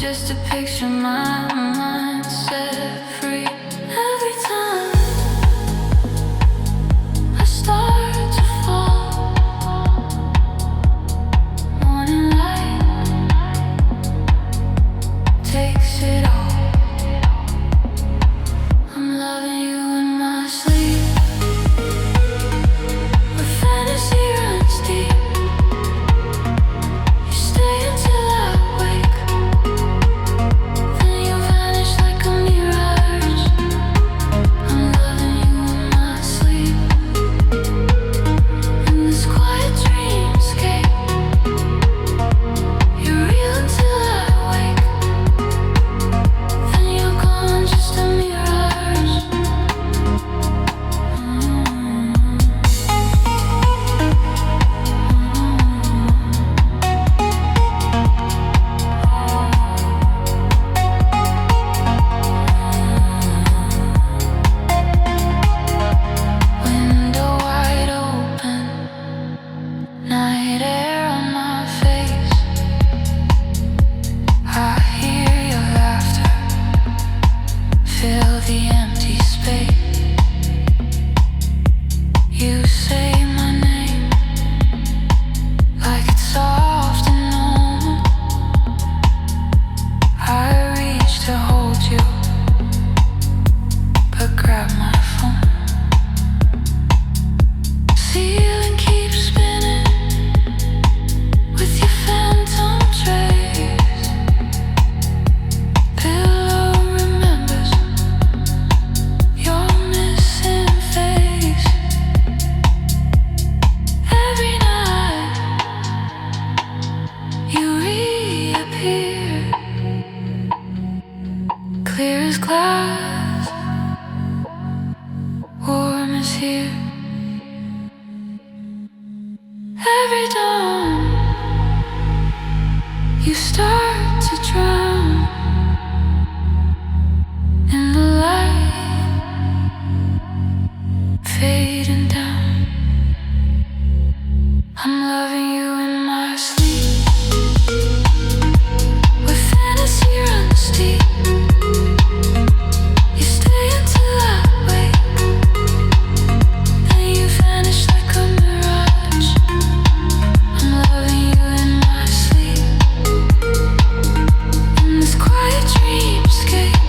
just to picture my mind set free. Every time I start to fall, morning light takes it all. I'm loving you in my sleep, where fantasy runs deep. You stay until I wake, then you vanish like a mirage. I'm loving you in my sleep, in this quiet dreamscape. You're real until I wake, then you're gone, just a mirage. Window wide open, night air on my face. I hear your laughter, fill the empty space. You say my name like it's soft and known. I reach to hold you, but grab my phone. Ceiling keeps spinning with your phantom trace. Pillow remembers your missing face. Every night you reappear, clear as glass, warm as here. Every dawn you start to drown in the light, fading down. I'm loving you in my sleep, where fantasy runs deep. You stay until I wake, then you vanish like a mirage. I'm loving you in my sleep, in this quiet dreamscape.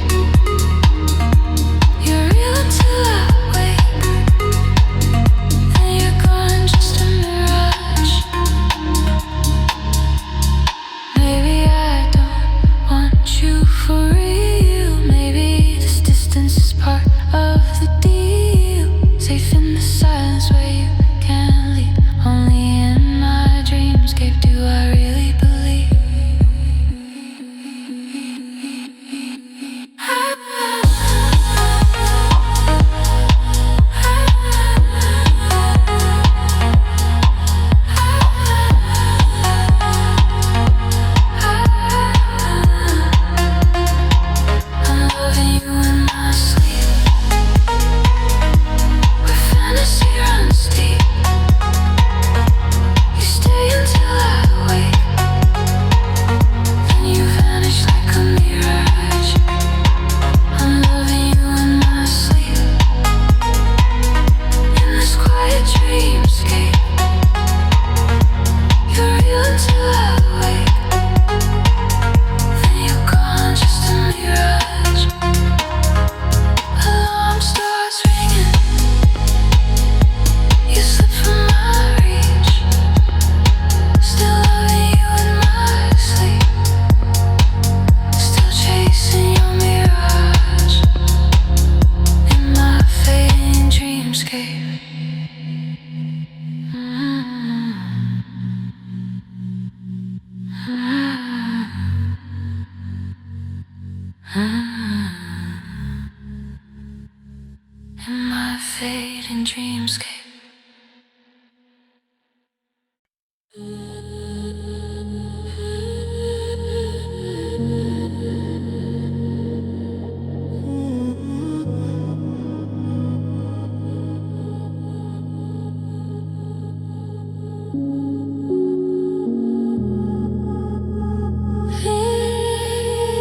You're real until I wake, then you're gone, just a mirage. Maybe I don't want you for real. Maybe this distance is part of the deal. Safe in the silence where you can't leave. Only in my dreamscape do I really believe. I'm loving you in my sleep, where fantasy runs deep. You stay until I wake, then you vanish like a mirage. I'm loving you in my sleep, in this quiet dreamscape. You're real until I wake, then you're gone, just a mirage. Alarm starts ringing, you slip from my reach. Still loving you in my sleep, still chasing your mirage, in my fading dreamscape. In my fading dreamscape. Feel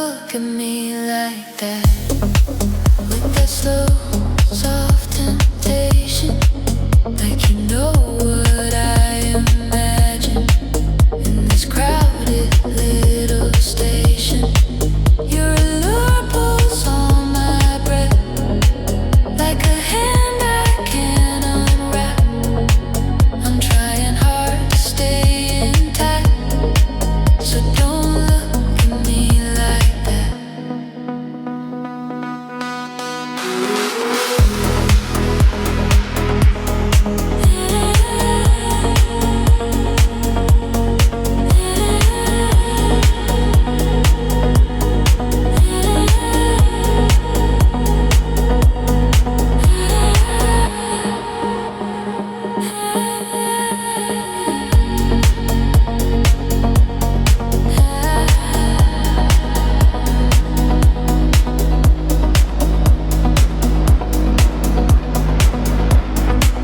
look at me like that, with that slow, soft temptation, like you know what I imagine in this crowded little station. Your allure pulls on my breath, like a hand I can't unwrap. I'm trying hard to stay intact, so don't look at me like that.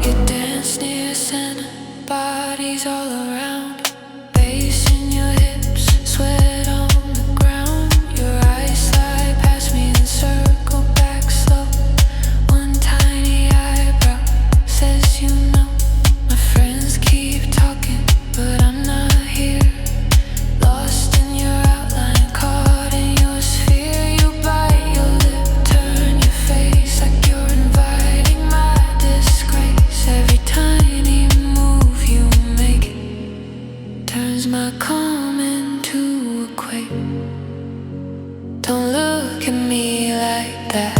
You dance near center, bodies all around, bass in your hips, sweat on the ground. Your eyes slide past me, then circle back slow. One tiny eyebrow says you know. My friends keep talking, but I'm not here. Lost in your outline, caught in your sphere. You bite your lip, turn your face like you're inviting my disgrace. Every tiny move you make turns my calm into a quake. Don't look at me like that,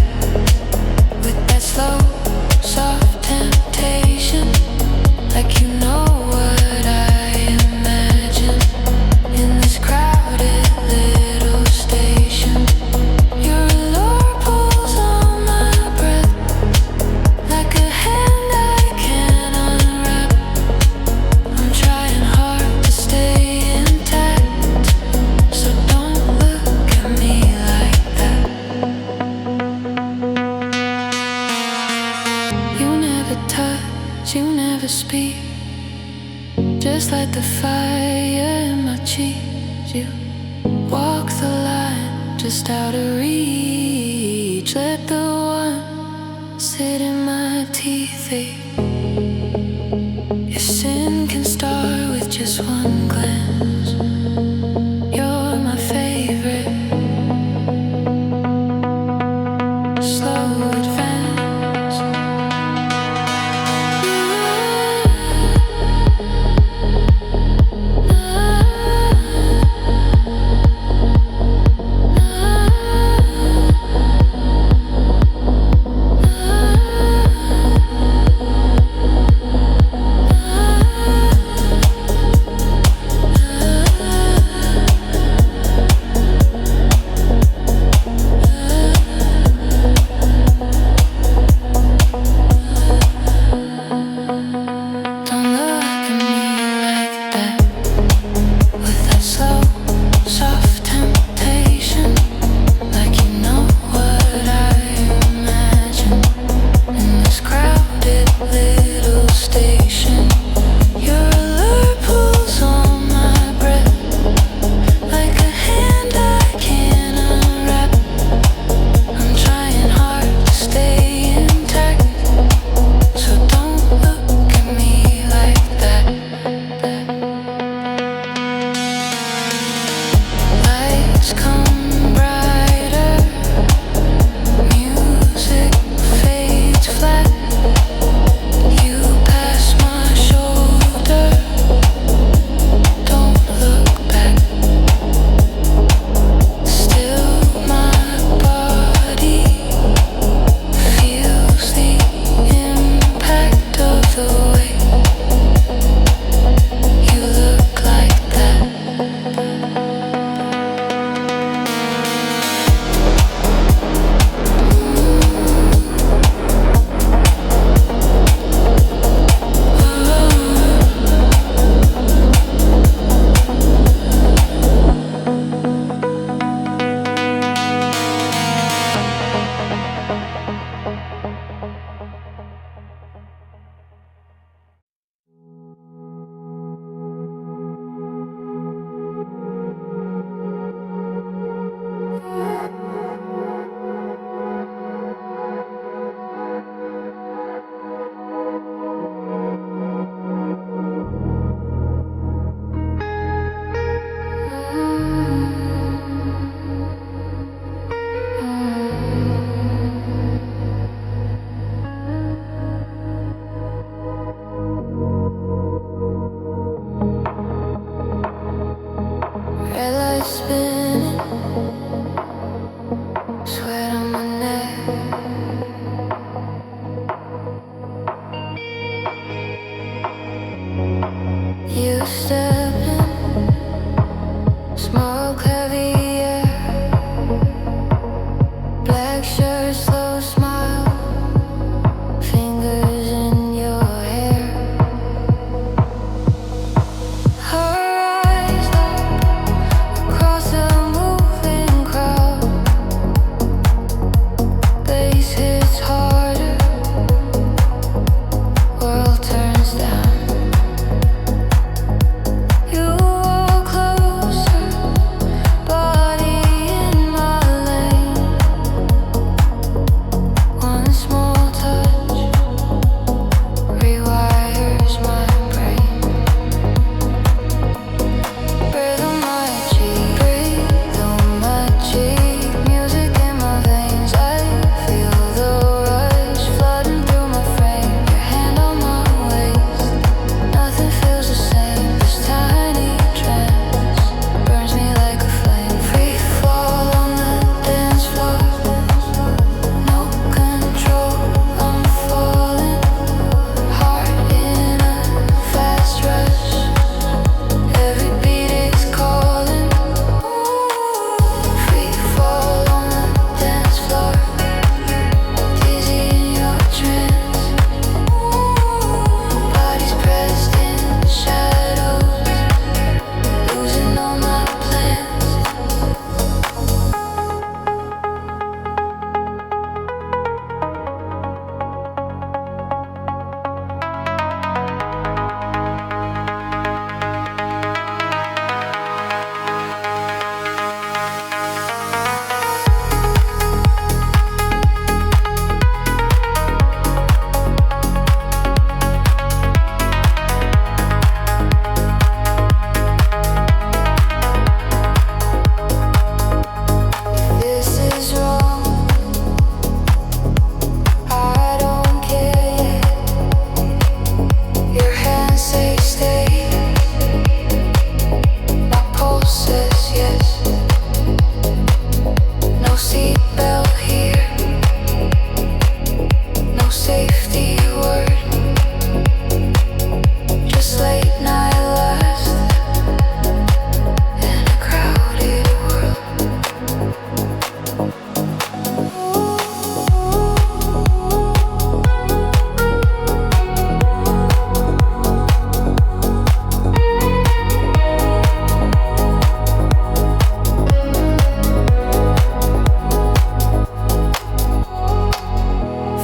with that slow, soft temptation, like you know what I imagine in this crowded little station. Your allure pulls on my breath, like a hand I can't unwrap. I'm trying hard to stay intact, so don't look at me like that. You never touch, you never speak, just like the fire in my cheeks. You walk the line just out of reach. Let the one sit in my teeth ache. If sin can start with just one glance, you're my favorite. Slow advance. spinning, sweat on my neck. You step in, smoke heavy air, black shirt, slow smile, fingers in your hair. Her eyes look across a moving crowd. Bass hits harder, world turns down. You walk closer, body in my lane. One small touch rewires my brain. Breathe on my cheek, breathe on my cheek. Music in my veins, I feel the rush flooding through my frame. Your hand on my waist, nothing feels the same. This tiny trance burns me like a flame. Free fall on the dance floor, no control, I'm falling. Heart in a fast rush, every beat is calling. Free fall on the dance floor, dizzy in your trance. Bodies pressed in shadows, losing all my plans. This is wrong, I don't care yet. Your hands say stay, my pulse says yes. No seatbelt here, no safety word, just late night lust in a crowded world.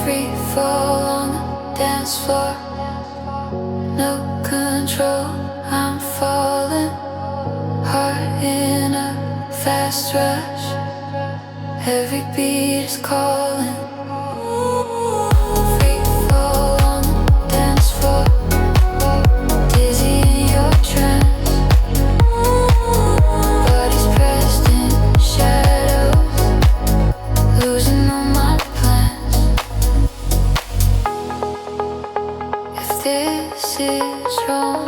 Free fall on the dance floor, no control, I'm falling. Heart in a fast rush, every beat is calling. Free fall on the dance floor, dizzy in your trance. Bodies pressed in shadows, losing all my plans. If this is wrong,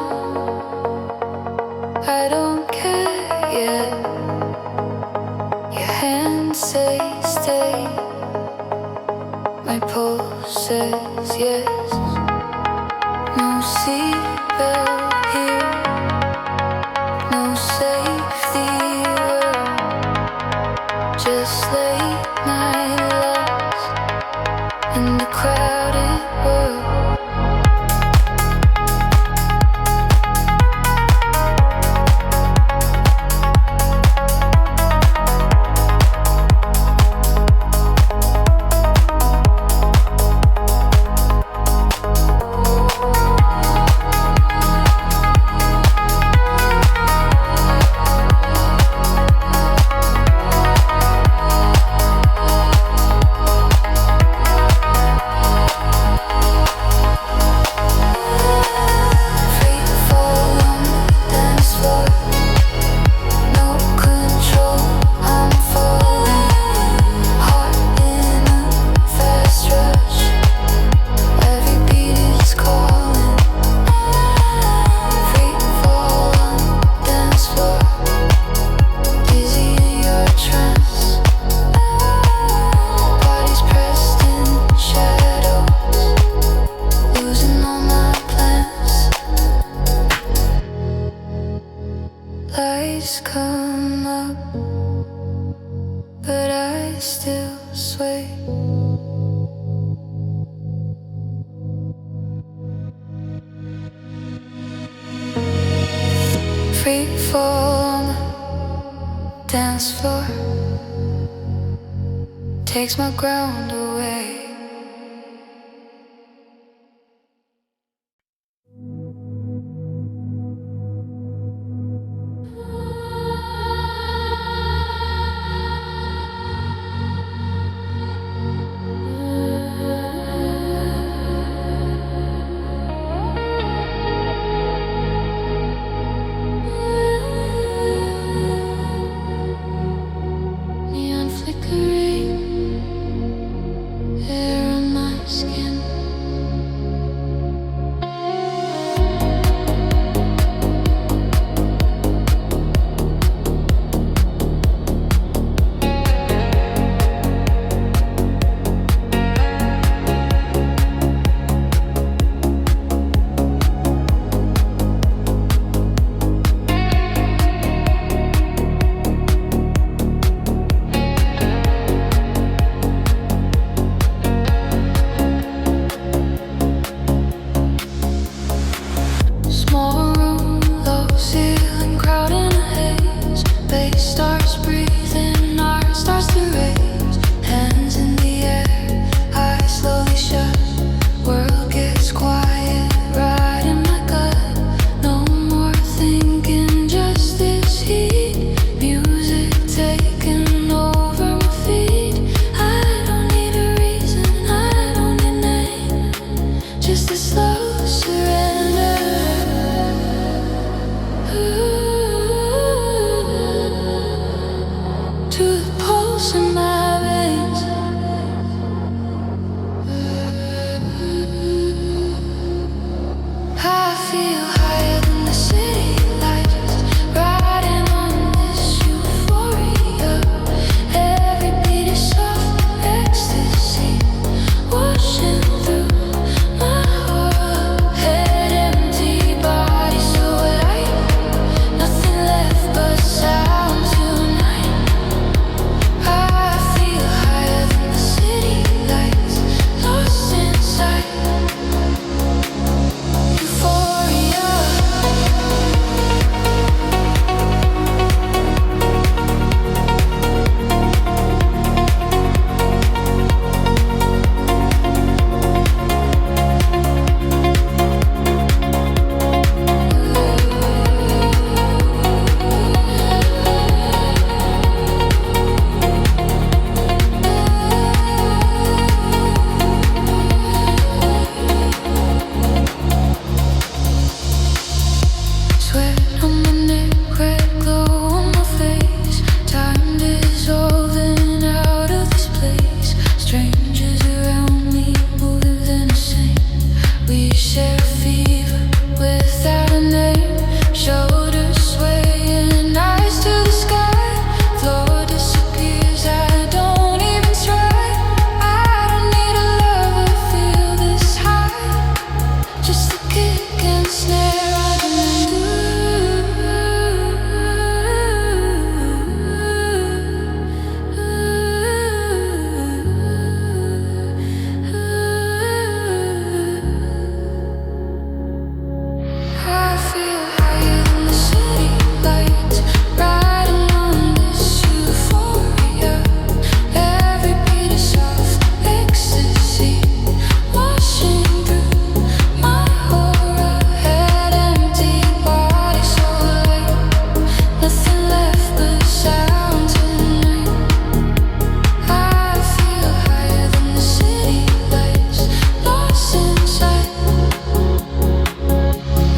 I don't care yet. Your hands say stay, my pulse says yes. No seatbelt here, no safety word, just late night lust in the crowded world. up, but I still sway. Free fall on the dance floor takes my ground away. Neon flickering, hair on my skin. Small room, low ceiling, crowd in a haze. Bass starts breathing, art starts to raise. Hands in the air, eyes slowly shut. World gets quiet, right in my gut. No more thinking, just this heat. Music taking over my feet. I don't need a reason, I don't need a name. Just a slow surrender. To the pulse in my veins. I feel higher than the city lights, riding on this euphoria. Every beat is soft ecstasy, washing through my aura. Head empty, body so light, nothing left but sound tonight. I feel higher than the city lights, lost inside euphoria. Sweat on my neck, red glow on my face. Time dissolving out of this place. Strangers around me who live insane. We share a fever without a name. Shoulders swaying, eyes to the sky. Floor disappears, I don't even try. I don't need a lover, feel this high. Just the kick and snare I I feel higher than the city lights, riding on this euphoria. Every beat is soft ecstasy, washing through my aura. Head empty, body so light, nothing left but sound tonight. I feel higher than the city lights, lost inside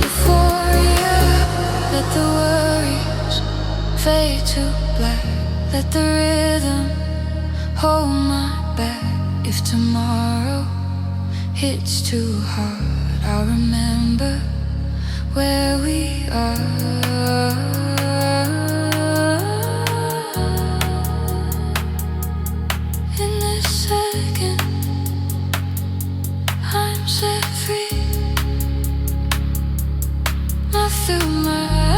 euphoria. Let the worries fade to black. Let the rhythm hold my back. If tomorrow hits too hard, I'll remember where we are. In this second, I'm set free. Not through my eyes.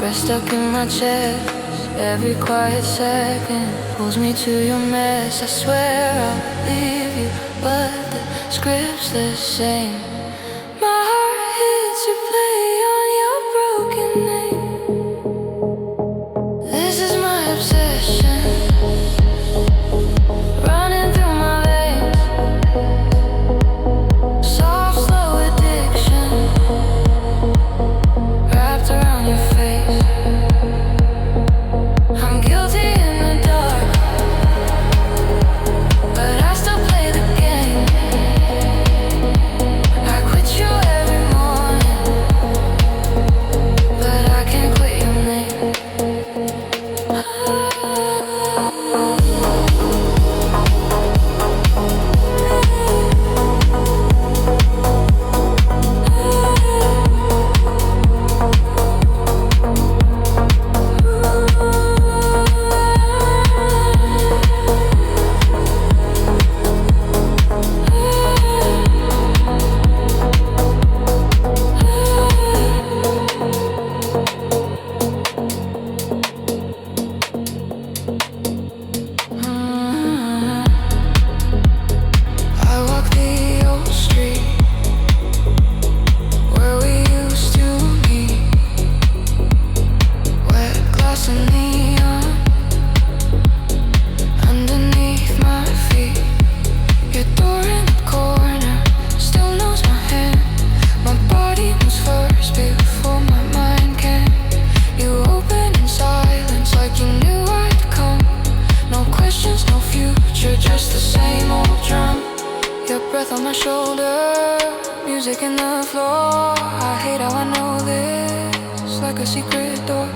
breath stuck in my chest. Every quiet second pulls me to your mess. I swear I'll leave you, but the script's the same. My heart hits replay on your broken name. This is my obsession, running through my veins. Soft, slow addiction, wrapped around your face. I'm guilty in the dark, but I still play the game. I quit you every morning, but I can't quit your name. I walk the old street where we used to meet. Wet glass and neon underneath my feet. Your door in the corner still knows my hand. My body moves first before my mind can. You open in silence like you knew I'd come. No questions, no future, just the same old drum. Your breath on my shoulder, music in the floor. I hate how I know this, like a secret door.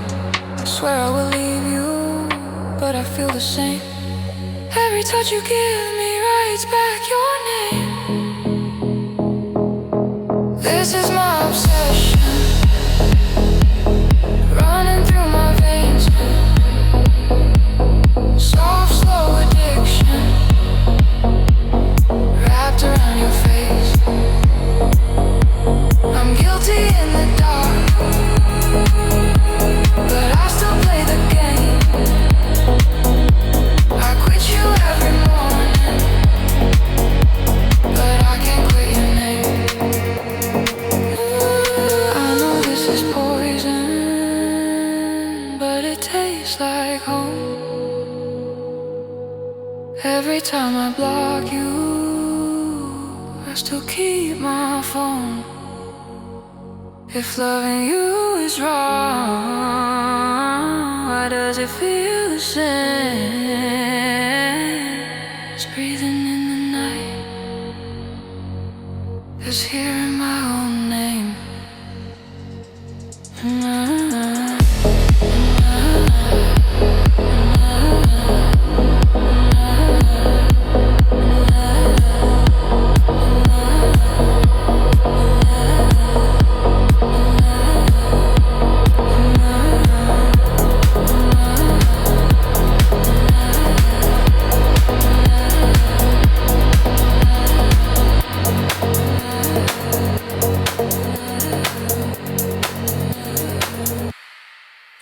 I swear I will leave you, but I feel the same. Every touch you give me writes back your name. This is my obsession, running through my veins. Soft, slow addiction, wrapped around your face. I'm guilty in the dark, but I still play the game. I quit you every morning, but I can't quit your name. I know this is poison, but it tastes like home. Every time I block you, I still keep my phone. If loving you is wrong, why does it feel the same? It's breathing in the night, it's hearing my own name.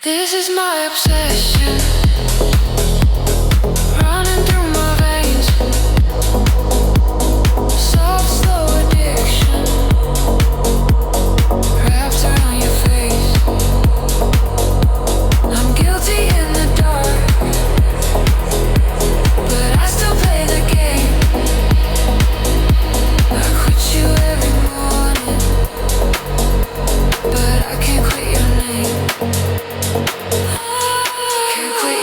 This is my obsession, running through my veins. Soft, slow addiction, wrapped around your face. I'm guilty in the dark, but I still play the game. I quit you every morning, but I can't quit your name. Can't quit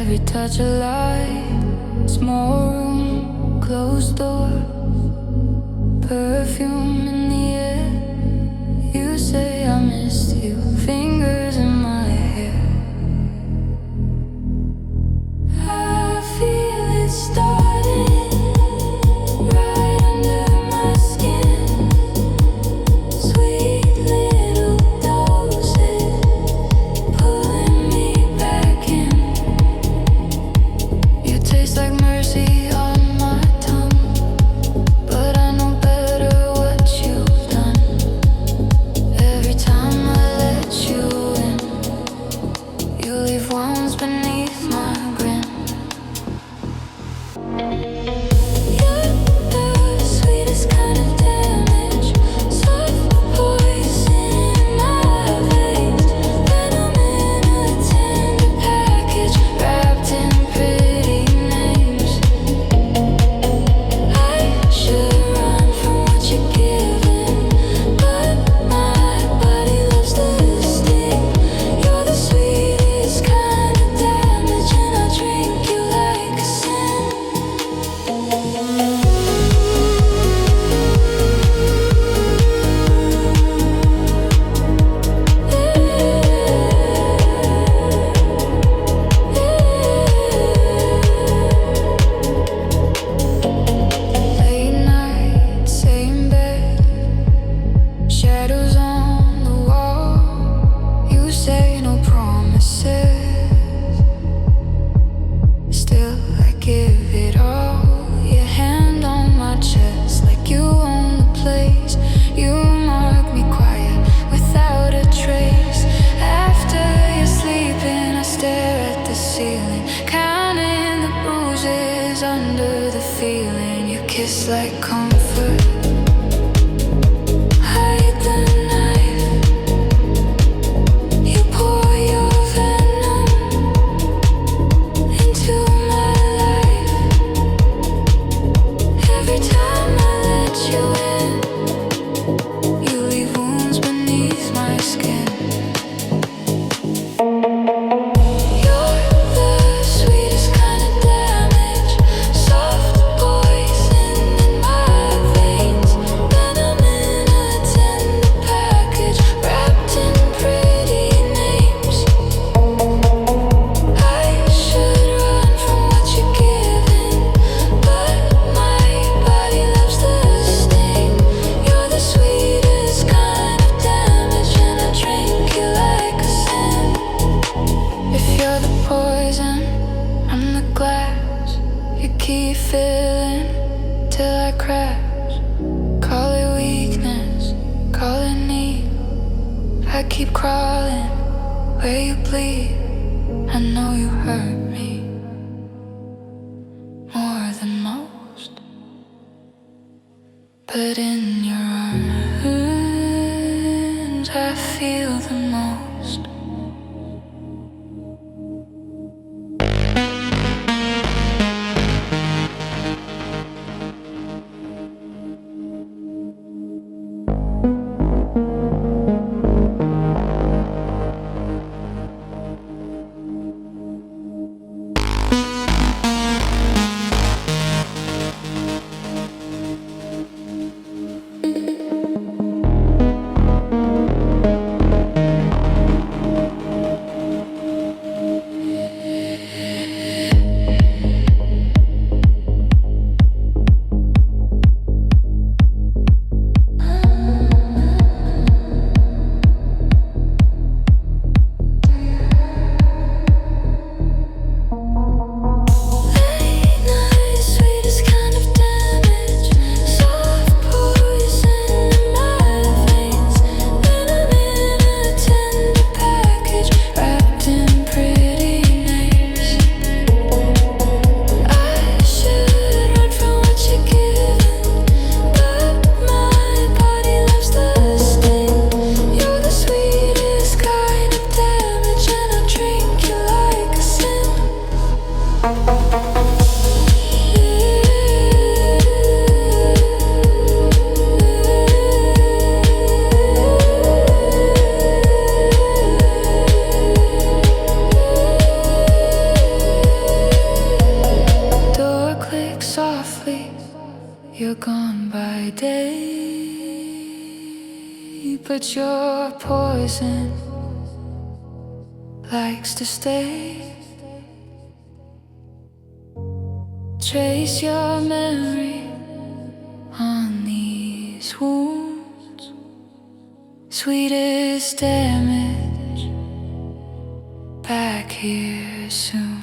Every touch of light, small room, closed door, perfume in the air. You say I missed you, fingers in my hair. I feel it starting right under my skin. Sweet little doses pulling me back in. You taste like mercy on my tongue, but I know better what you've done. Every time I let you in, you leave wounds beneath my grin. You're the sweetest kind of damage, soft poison in my veins. Venom in a tender package, wrapped in pretty names. I should run from what you're giving, but my body loves the sting. You're the sweetest kind of damage, and I drink you like a sin. Late night, same bed, shadows on the wall. You say no promises, still I give it all. Your hand on my chest, like you own the place. You mark me quiet, without a trace. After you're sleeping, I stare at the ceiling, counting the bruises under the feeling. You kiss like comfort, hide the knife. You pour your venom into my life. Every time I let you in, you leave wounds beneath my skin. You're the sweetest kind of damage, soft poison in my veins. Venom in a tender package, wrapped in pretty names. I should run from what you're giving, but my body loves the sting. You're the sweetest kind of damage, and I drink you like a sin. If you're the poison, I'm the glass. You keep filling till I crash. Call it weakness, call it need. I keep crawling where you bleed. I know you hurt me more than most, but in your arms I feel the most. gone by day, but your poison likes to stay. Trace your memory on these wounds. Sweetest damage, back here soon.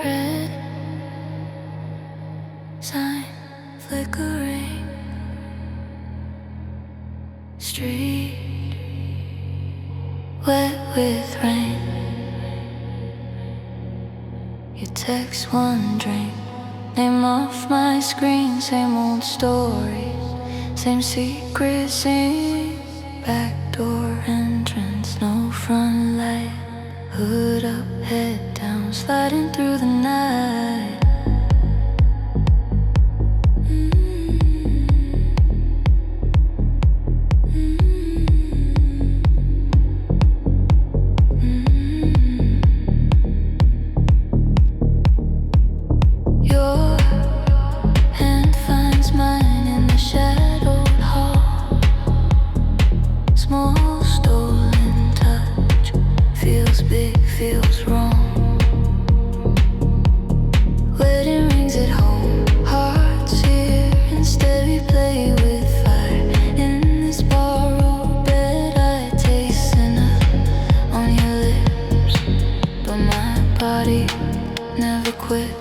Red sign flickering, street wet with rain. You text one drink, name off my screen. Same old stories, same secret scene. Backdoor entrance, no front light. Hood up, head down, sliding through the night. Your hand finds mine in the shadowed hall. Small stolen touch, feels big, feels wrong. Wedding rings at home, hearts here. Instead we play with fire. In this borrowed bed I taste enough on your lips, but my body never quits.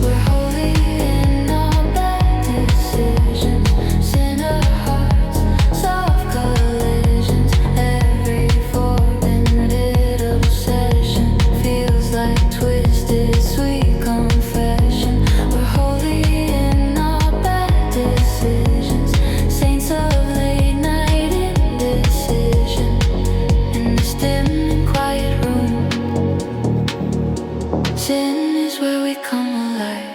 We're holy in our bad decisions, sinner hearts, soft collisions. Every forbidden little obsession feels like twisted sweet confession. We're holy in our bad decisions, saints of late night indecision. In this dim and quiet room, sin is where we come alive.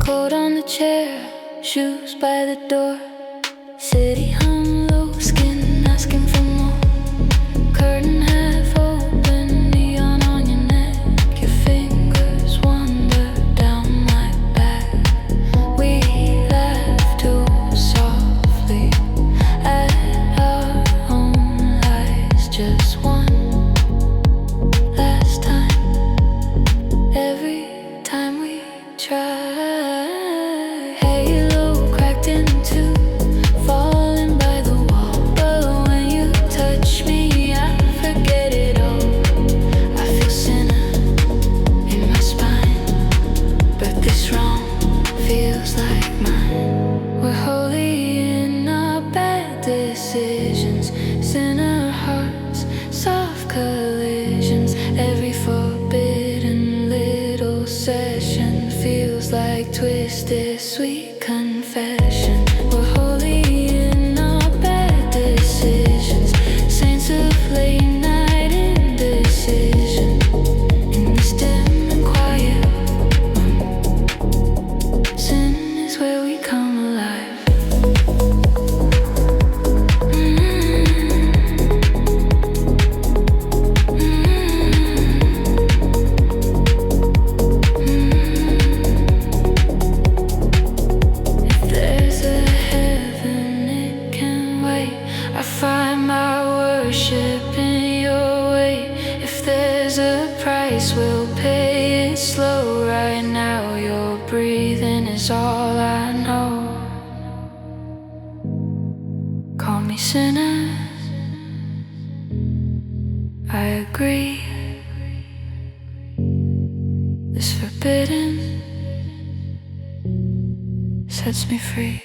Coat on the chair, shoes by the door. City hung low, skin asking for more. Curtain half open, neon on your neck. Your fingers wander down my back. We laugh too softly at our own lies. Just one last time. Every time we try. Halo cracked in two, falling by the wall. But when you touch me, I forget it all. I feel sinner in my spine, but this wrong feels like mine. We're holy in our bad decisions, sinner hearts, soft collisions. Every forbidden little session feels like twisted sweet confession. We're holy in our bad decisions, saints of late night indecision. In this dim and quiet room, sin is where we come alive. If there's breathing is all I know. Call me sinner, I agree. This forbidden sets me free.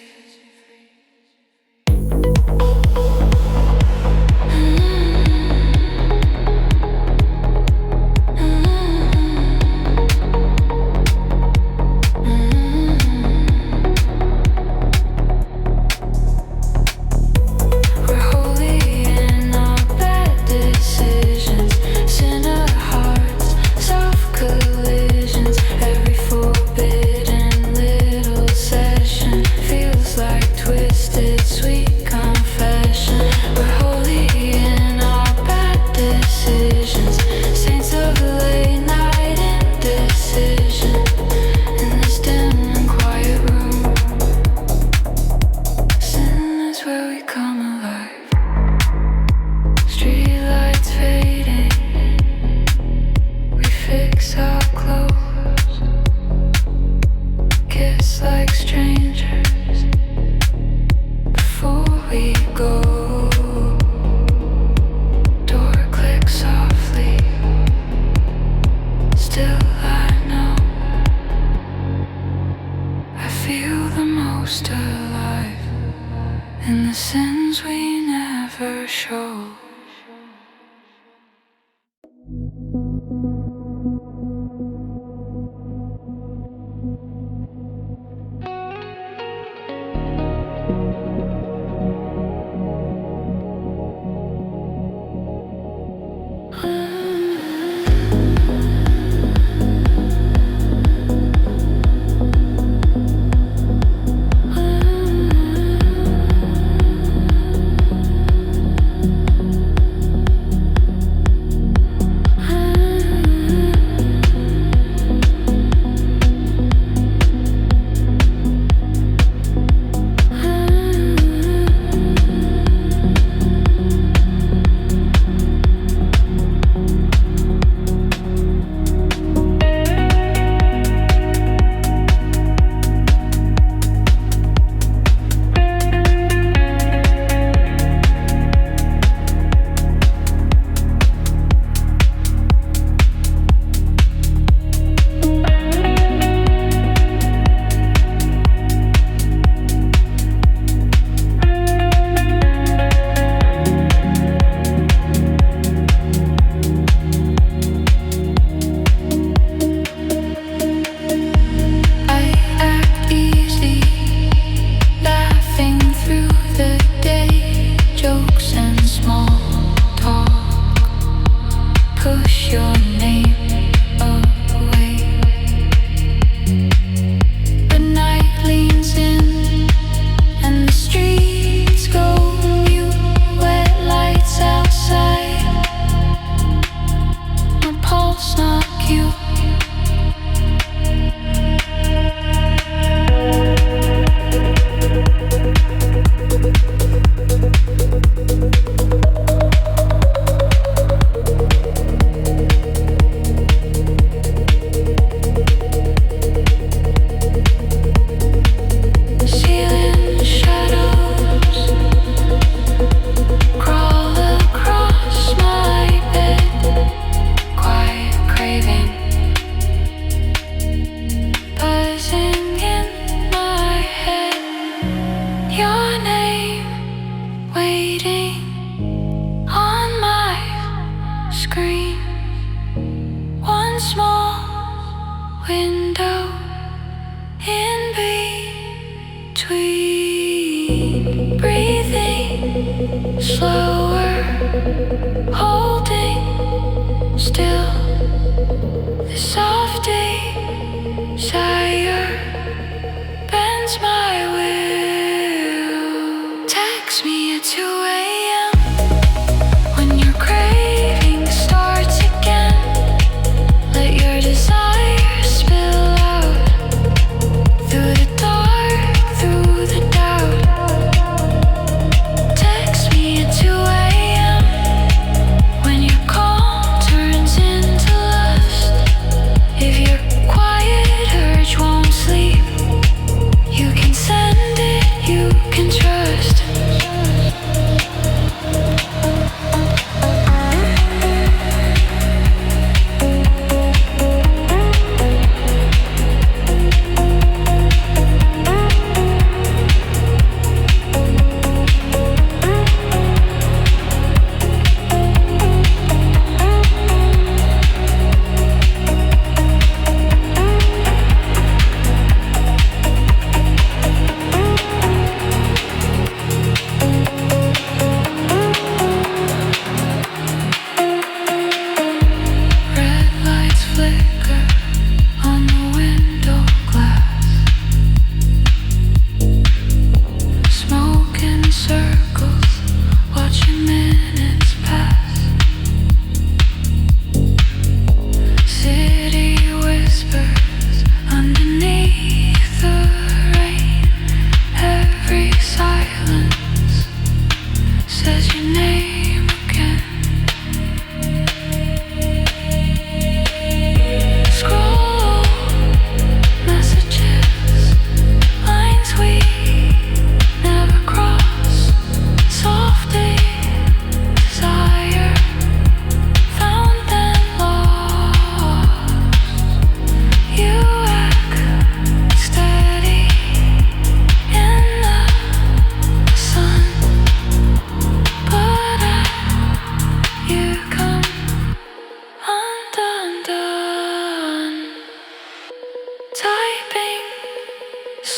If your quiet urge won't sleep,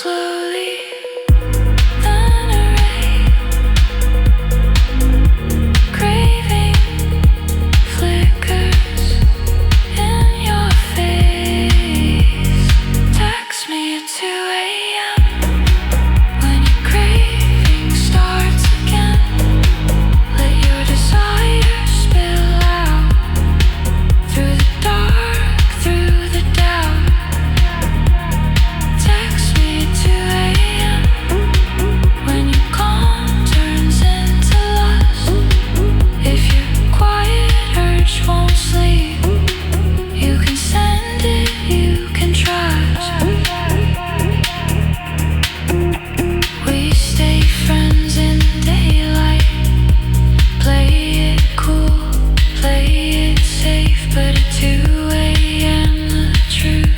slowly, then erase. Craving flickers in your face. Text me at 2 a.m. when your craving starts again. Let your desire spill out through the dark, through the doubt. Text me at 2 a.m. when your calm turns into lust. If your quiet urge won't sleep, you can send it, you can trust. We stay friends in daylight. Play it cool, play it safe, but at 2 a.m. the truth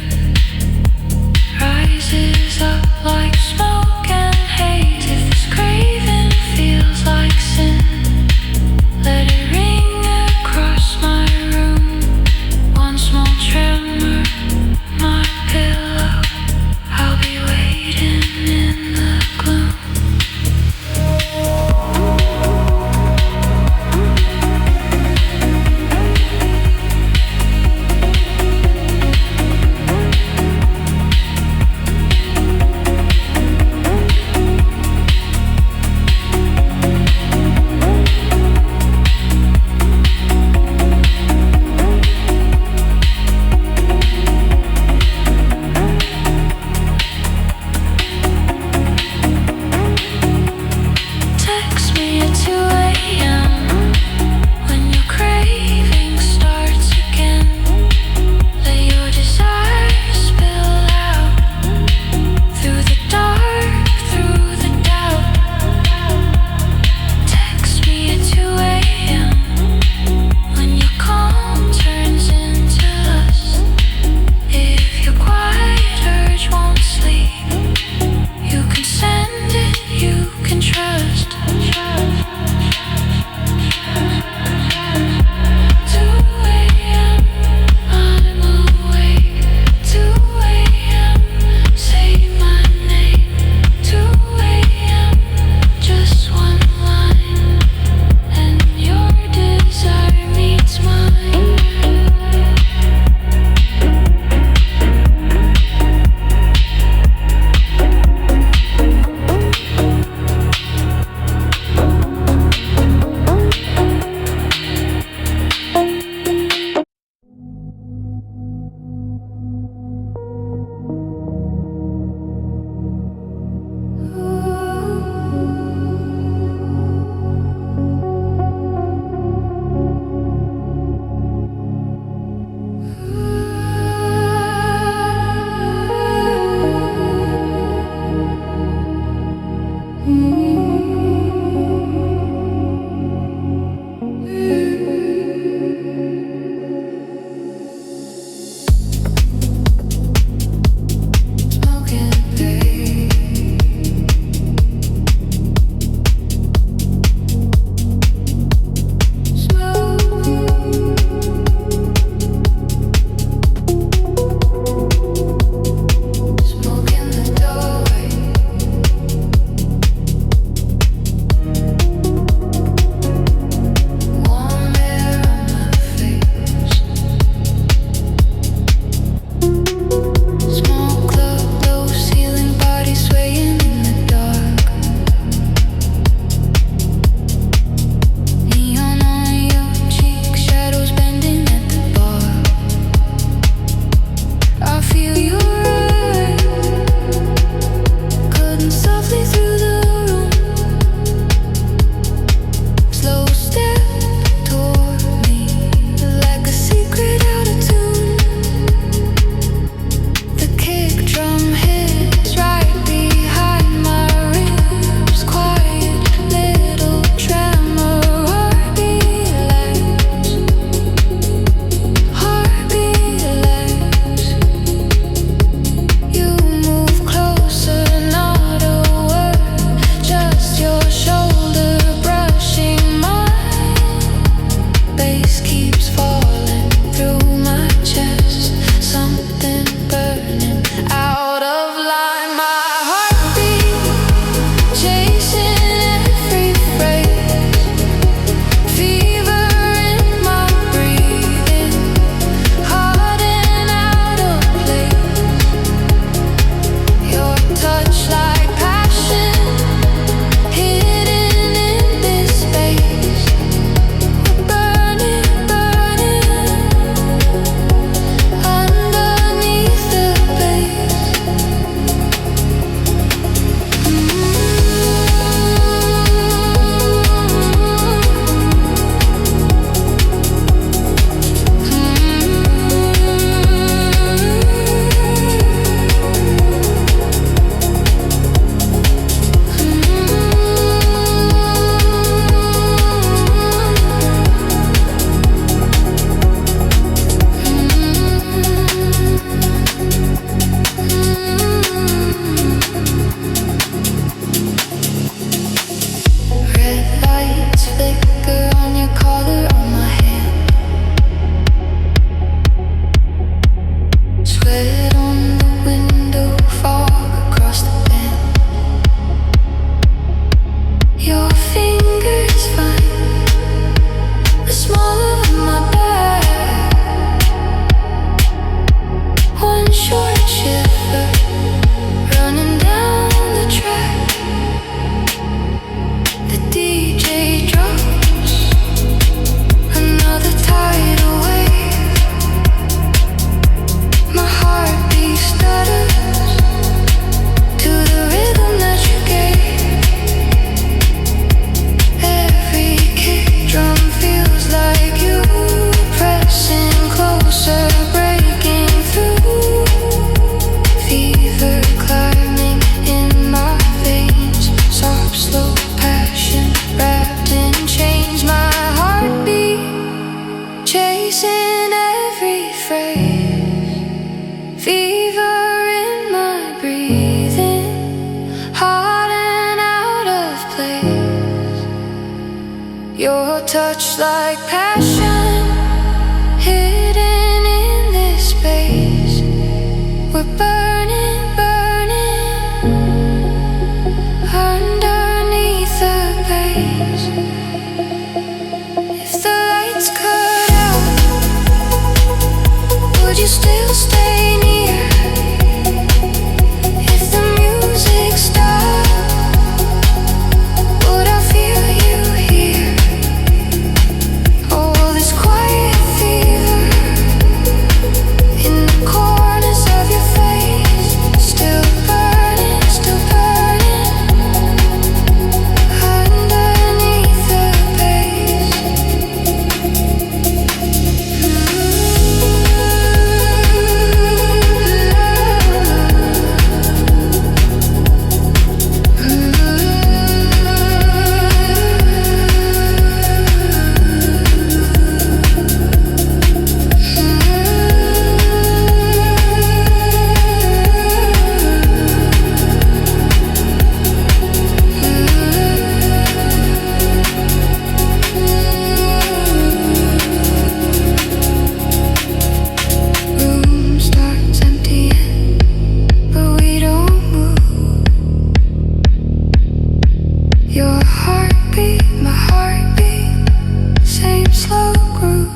rises up like smoke and haze. If this craving feels like sin, let it ring across my room. One small tremor, my pillow. I'll be waiting in the gloom. touch like passion, hidden in this space. We're burning, burning underneath the base. If the lights cut out, would you still stay near? If the music stopped, would I feel you here? Oh, this quiet fever in the corners of your face, still burning underneath the base. Room starts emptying, but we don't move. Your heartbeat, my heartbeat, same slow groove.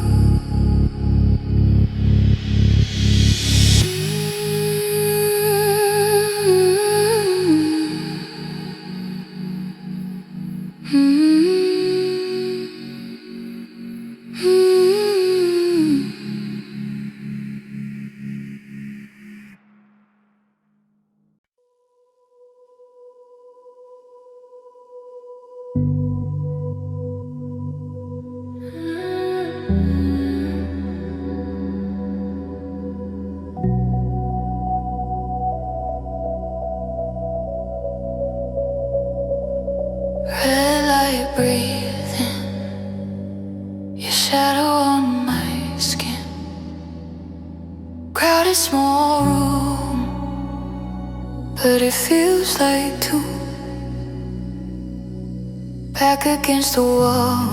Red light breathing, your shadow on my skin. Crowded small room, but it feels like two. Back against the wall,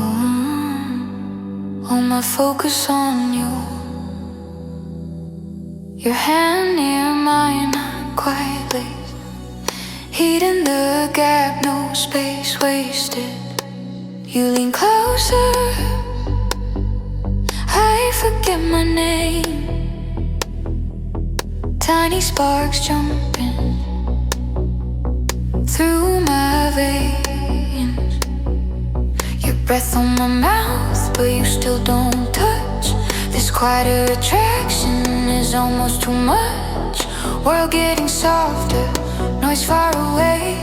all my focus on you. Your hand near mine, quite late. Heat in the gap, no space wasted. You lean closer, I forget my name. Tiny sparks jumping through my veins. Your breath on my mouth, but you still don't touch. This quieter attraction is almost too much. World getting softer, noise far away.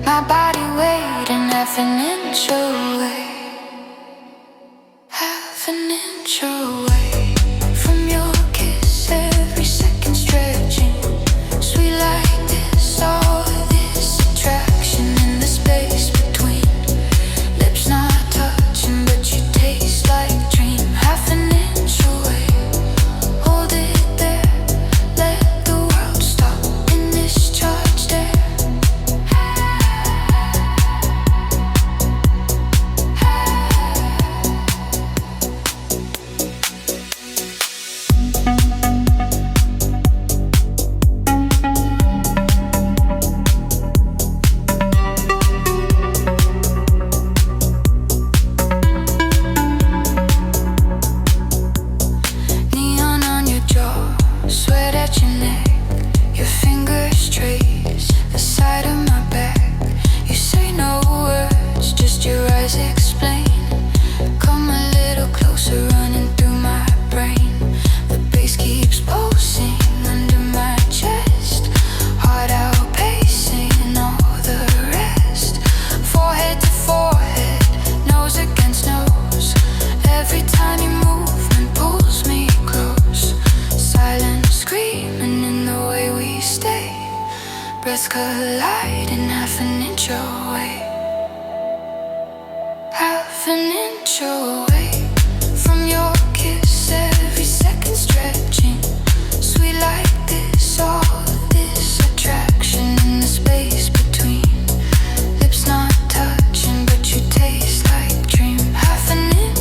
My body waiting half an inch away. Half an inch away from your kiss, every second stretching. Sweet like this, all this attraction in the space between. Lips not touching, but you taste like dream. Half an inch away, hold it there. Let the world stop in this charged air. Neon on your jaw, sweat at your neck. Your fingers trace the side of my back. You say no words, just your eyes explain. Come a little closer, running through my brain. The bass keeps pulsing under my chest. Heart outpacing all the rest. Forehead to forehead, nose against nose. Every tiny movement pulls me close. Silent screaming in the way we stay. Breaths colliding half an inch away. Half an inch away from your kiss, every second stretching. Sweet like this, all this attraction in the space between. Lips not touching, but you taste like dream. Half an inch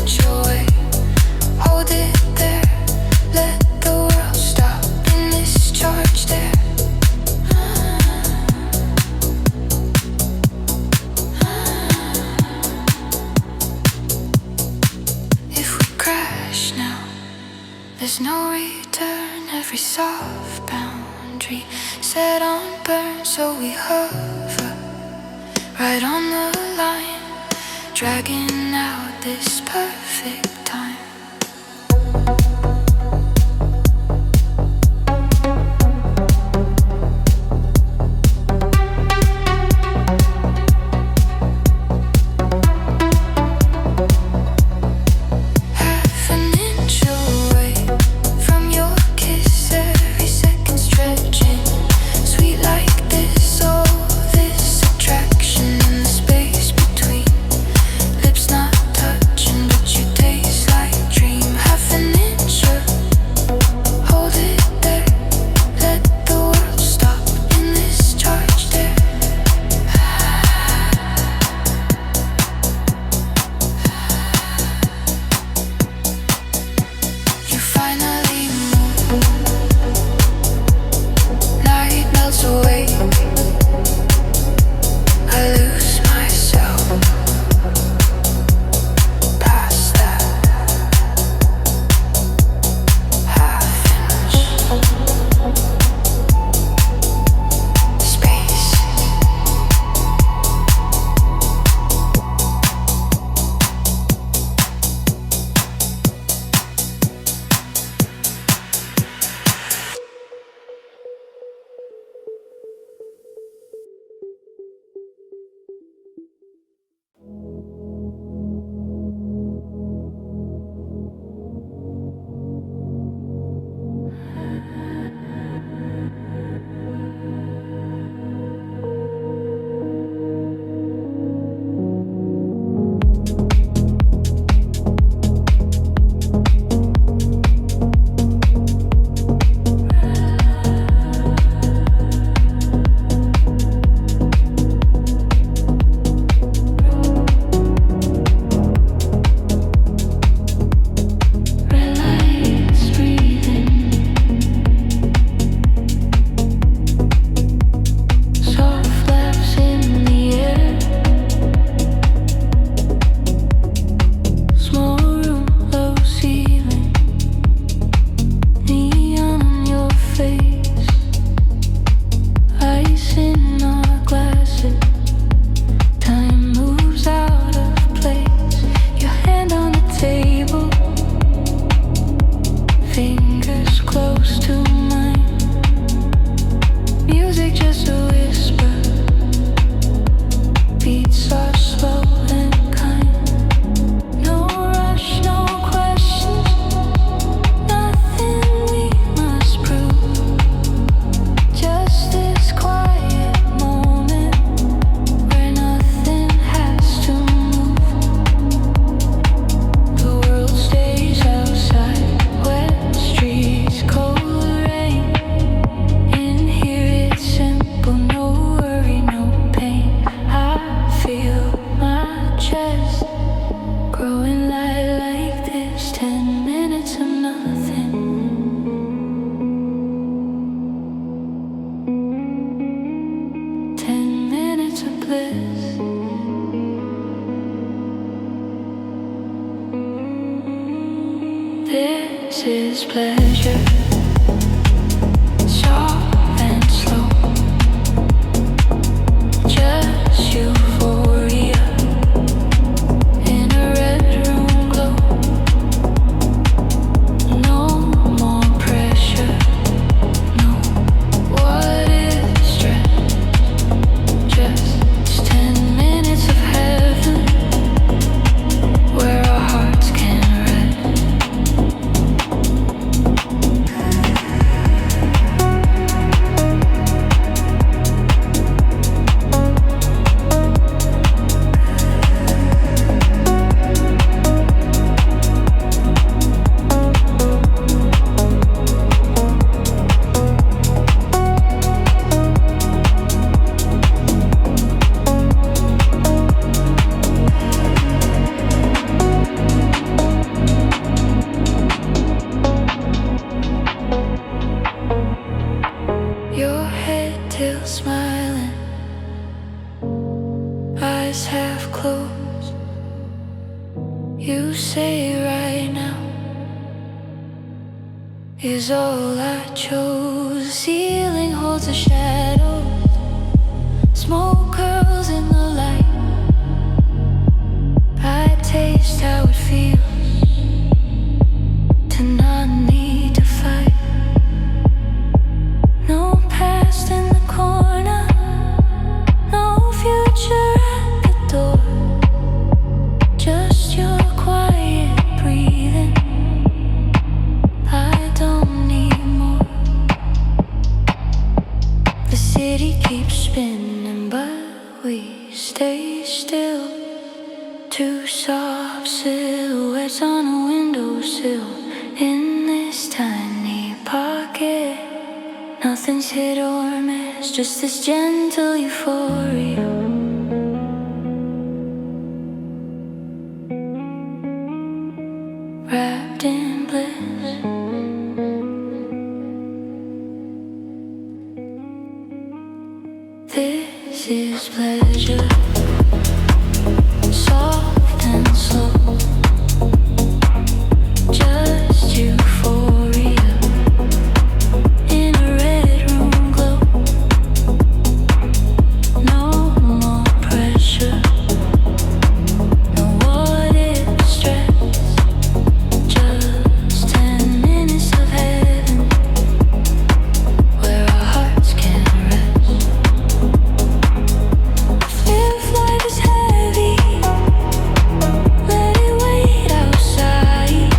every soft boundary set on burn, so we hover right on the line, dragging out this perfect time. is all I chose. Ceiling holds a shadow. Smoke curls in the light. I taste how it feels to not need to fight. No past in the corner, no future at the door. Just your quiet breathing. I don't need more. The city keeps spinning, but we stay still. Two soft silhouettes on a windowsill in this tiny pocket. Nothing's hit or miss, just this gentle euphoria. Wrapped in bliss. This is pleasure, soft and slow. Just euphoria in a red room glow. No more pressure, no what if stress. Just 10 minutes of heaven where our hearts can rest. If life is heavy, let it wait outside.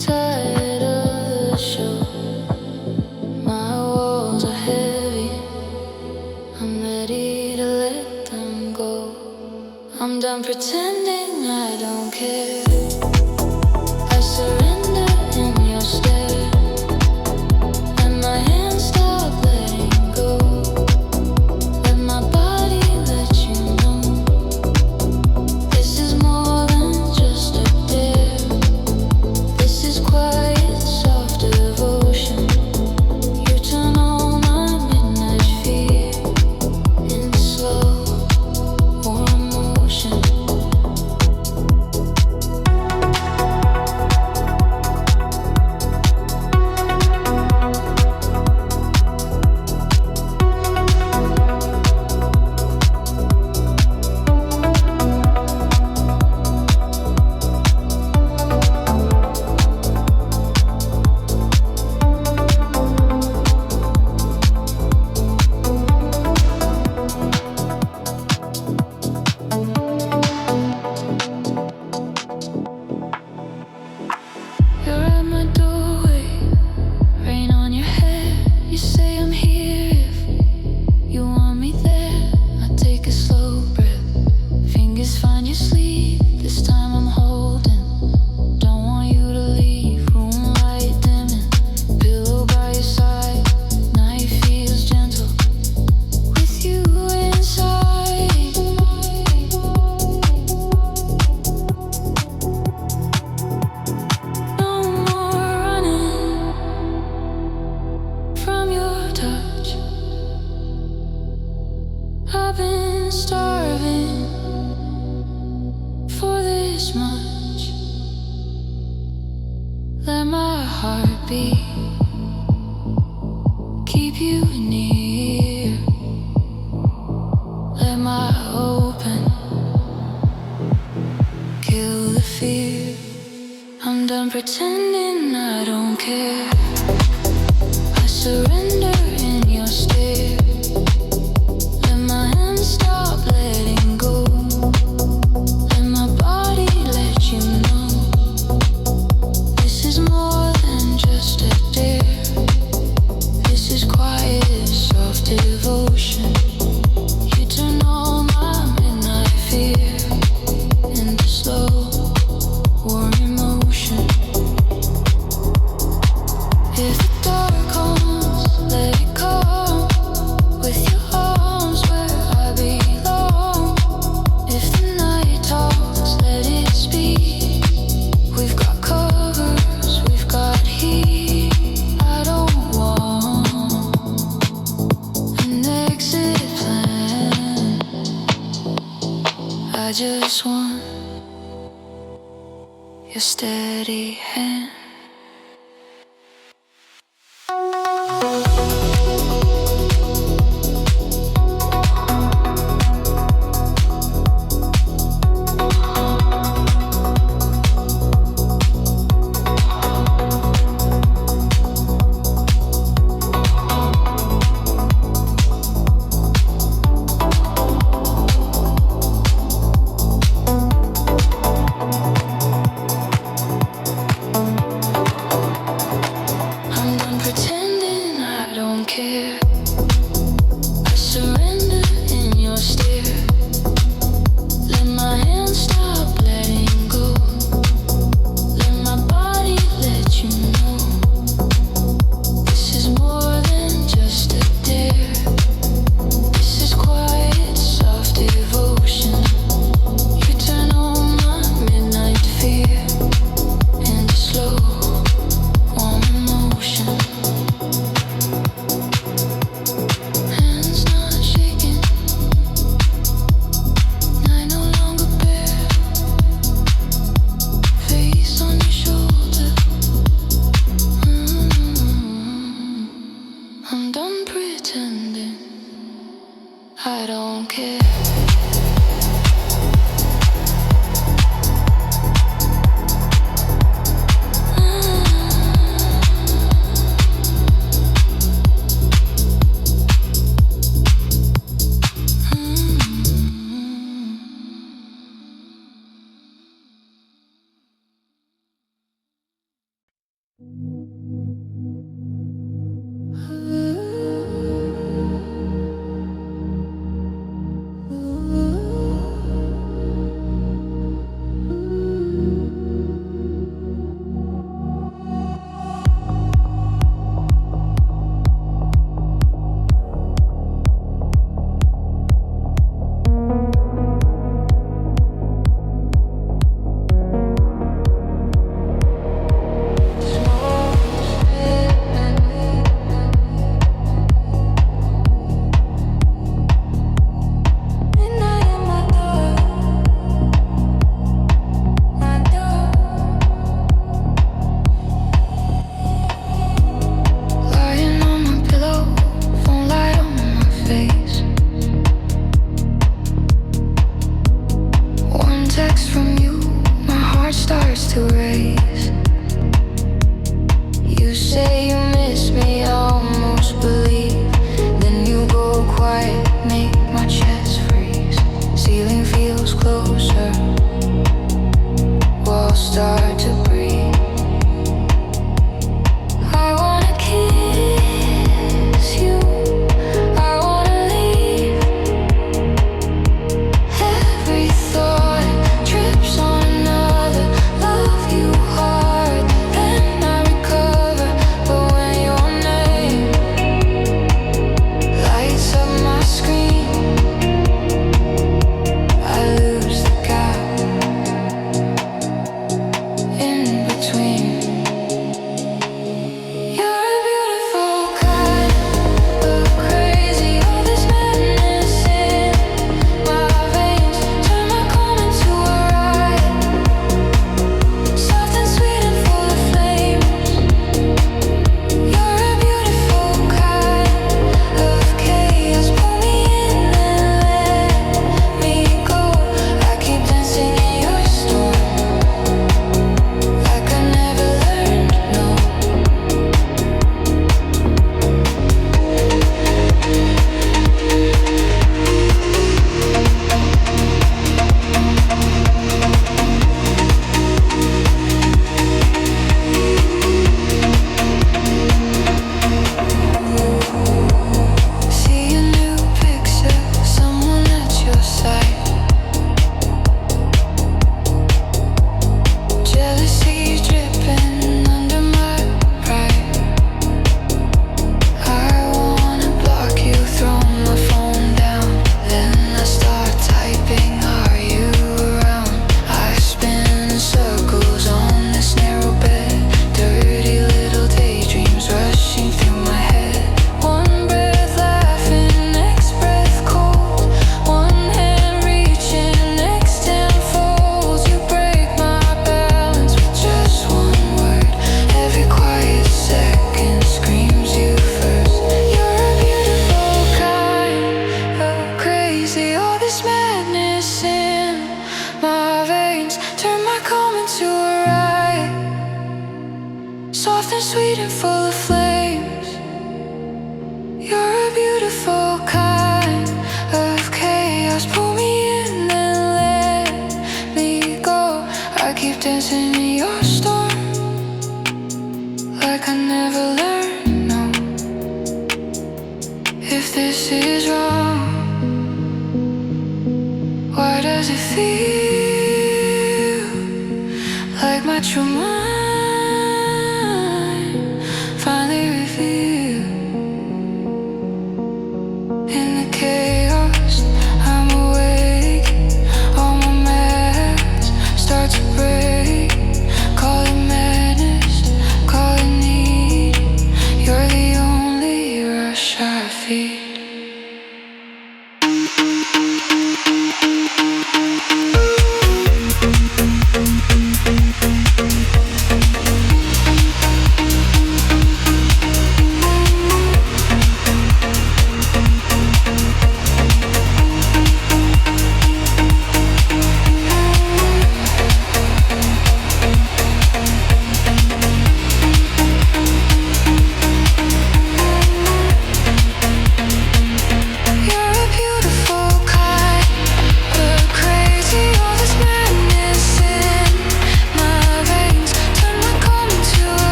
Tired of the show. My walls are heavy. I'm ready to let them go. I'm done pretending I don't care. I surrender in your stare. Let my hands stop letting go. Let my body let you know. This is more than just a dare. This is quiet, soft devotion. You turn all my midnight fear into slow, warm motion. You're at my doorway, rain on your hair. You say I'm here if you want me there. I take a slow breath, fingers find your sleeve. This time I'm holding, don't want you to leave. Room light dimming, pillow by your side. Night feels gentle with you inside. No more running from your touch. I've been starving for this much. Let my heart beat, keep you near. Let my open kill the fear. I'm done pretending I don't care. I surrender in your stare. Let my hands stop letting go. Let my body let you know. This is more than just a dare. This is quiet, soft devotion. You turn all my midnight fear into slow, warm emotion. If the dark comes, let it come. With your arms where I belong. If the night talks, let it speak. We've got covers, we've got heat. I don't want an exit plan. I just want your steady hand.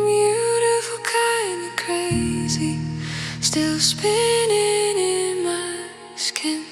Beautiful, kinda crazy, still spinning in my skin.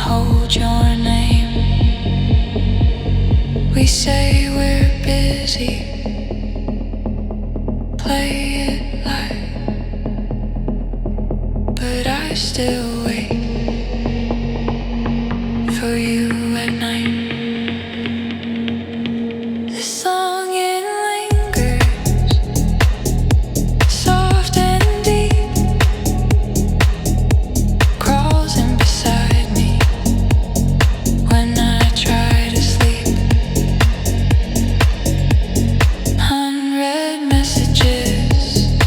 Hold your name. We say we're busy, play it like, but I still wait for you at night. The song it lingers, soft and deep, crawls in beside me when I try to sleep. Unread messages,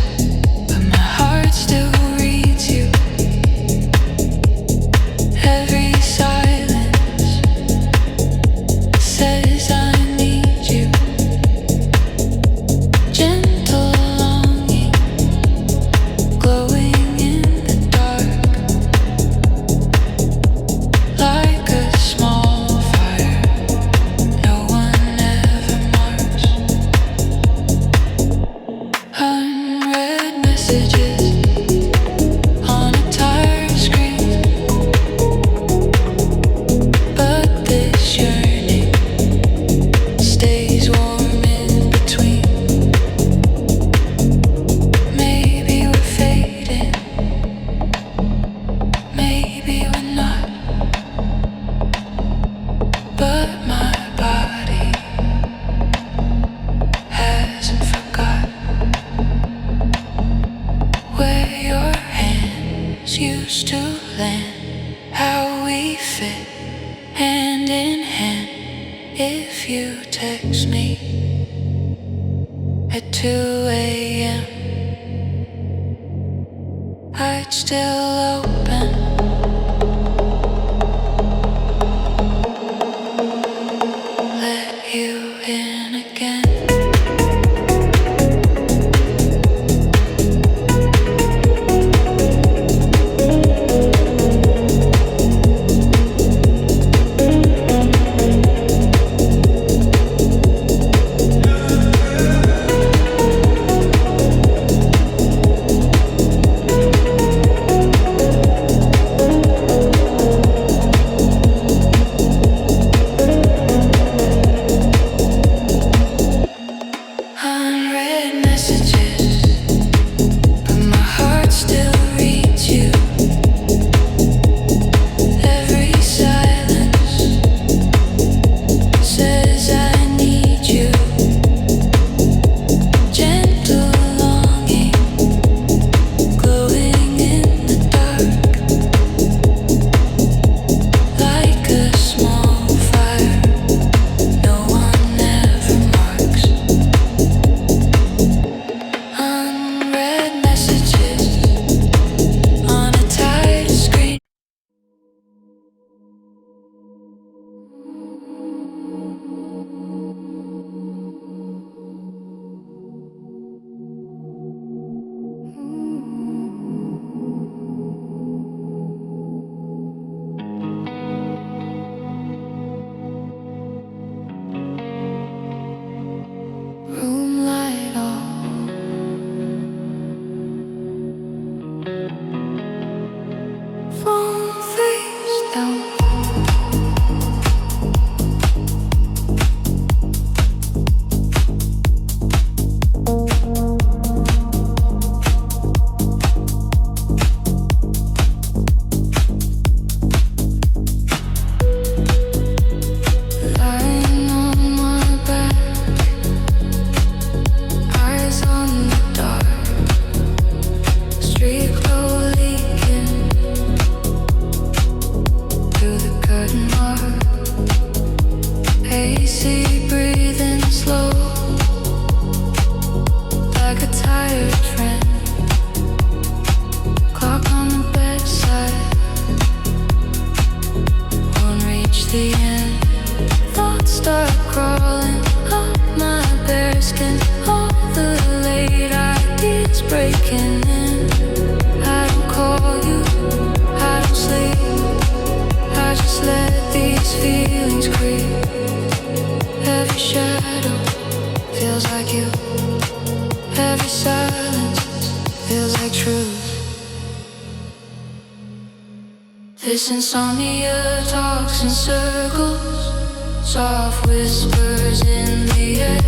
but my heart still reads you. Every silence says I need you. Gentle longing, glowing in the dark, like a small fire no one ever marks. Unread messages on a tired screen, but this yearning stays warm in between. Maybe we're fading, maybe we're not, but my body hasn't forgot where your hands used to land, how we fit hand in hand. If you text me at 2 a.m., I'd still open. Let you in again. Unread messages, but my heart still reads you. Every silence says I need you. Gentle longing, glowing in the dark, like a small fire no one ever marks. Unread messages on a tired screen. Room light on, phone face down. Lying on my back, eyes on the dark, street glow leaking through the curtain mark. AC breathing slow, like a tired friend. Clock on the bedside won't reach the end. Thoughts start crawling up my bare skin. All the late ideas breaking in. I don't call you, I don't sleep. I just let these feelings creep. Every shadow feels like you. Every silence feels like truth. This insomnia talks in circles, Soft whispers in the air.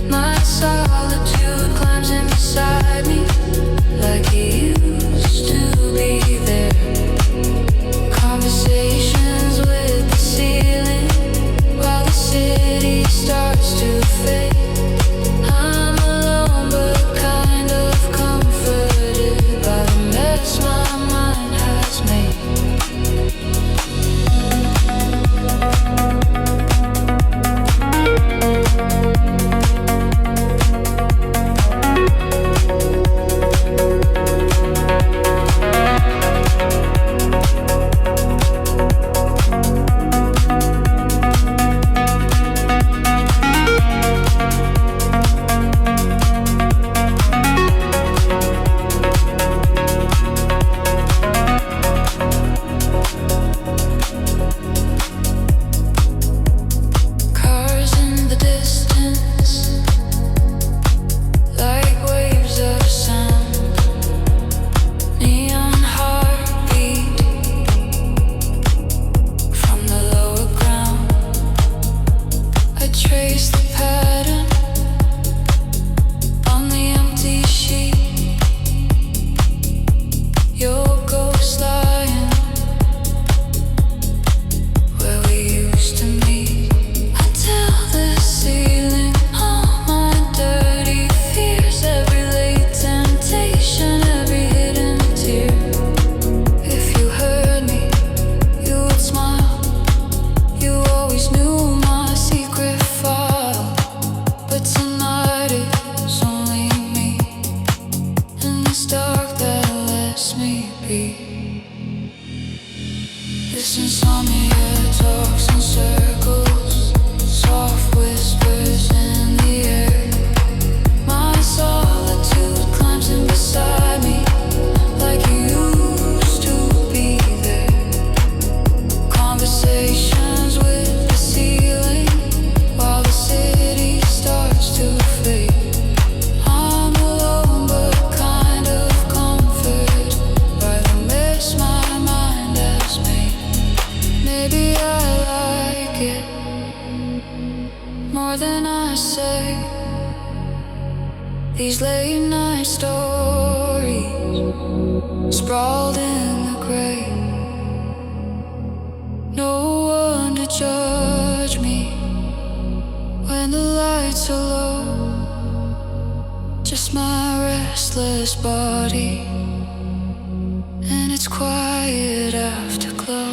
My solitude climbs in beside me like he used to be there. Conversations with the ceiling while the city starts to fade. I'm alone but kind of comforted by the mess my mind has made. These late night stories sprawled in the gray. No one to judge me when the lights are low. Just my restless body and its quiet afterglow.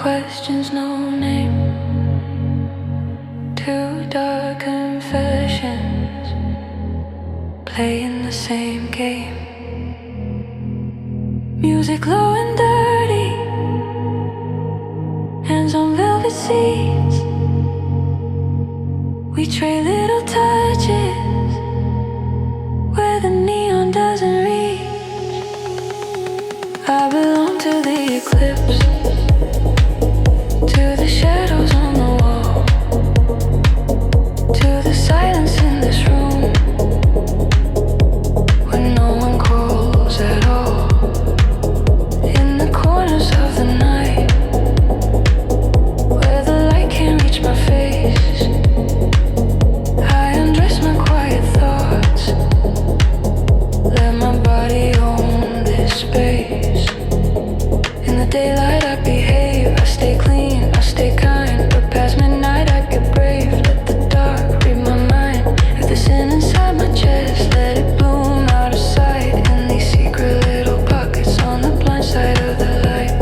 questions, no name. Two dark confessions, playing the same game. Music low and dirty, hands on velvet seats. We trade little touches where the neon doesn't reach. I belong to the eclipse, to the shadows on the wall, to the silence in this room when no one calls at all. In the corners of the night where the light can't reach my face, I undress my quiet thoughts, let my body own this space. In the daylight I behave, I stay clean, I stay kind, but past midnight I get brave. Let the dark read my mind. If the sin inside my chest, let it bloom out of sight in these secret little pockets on the blind side of the light.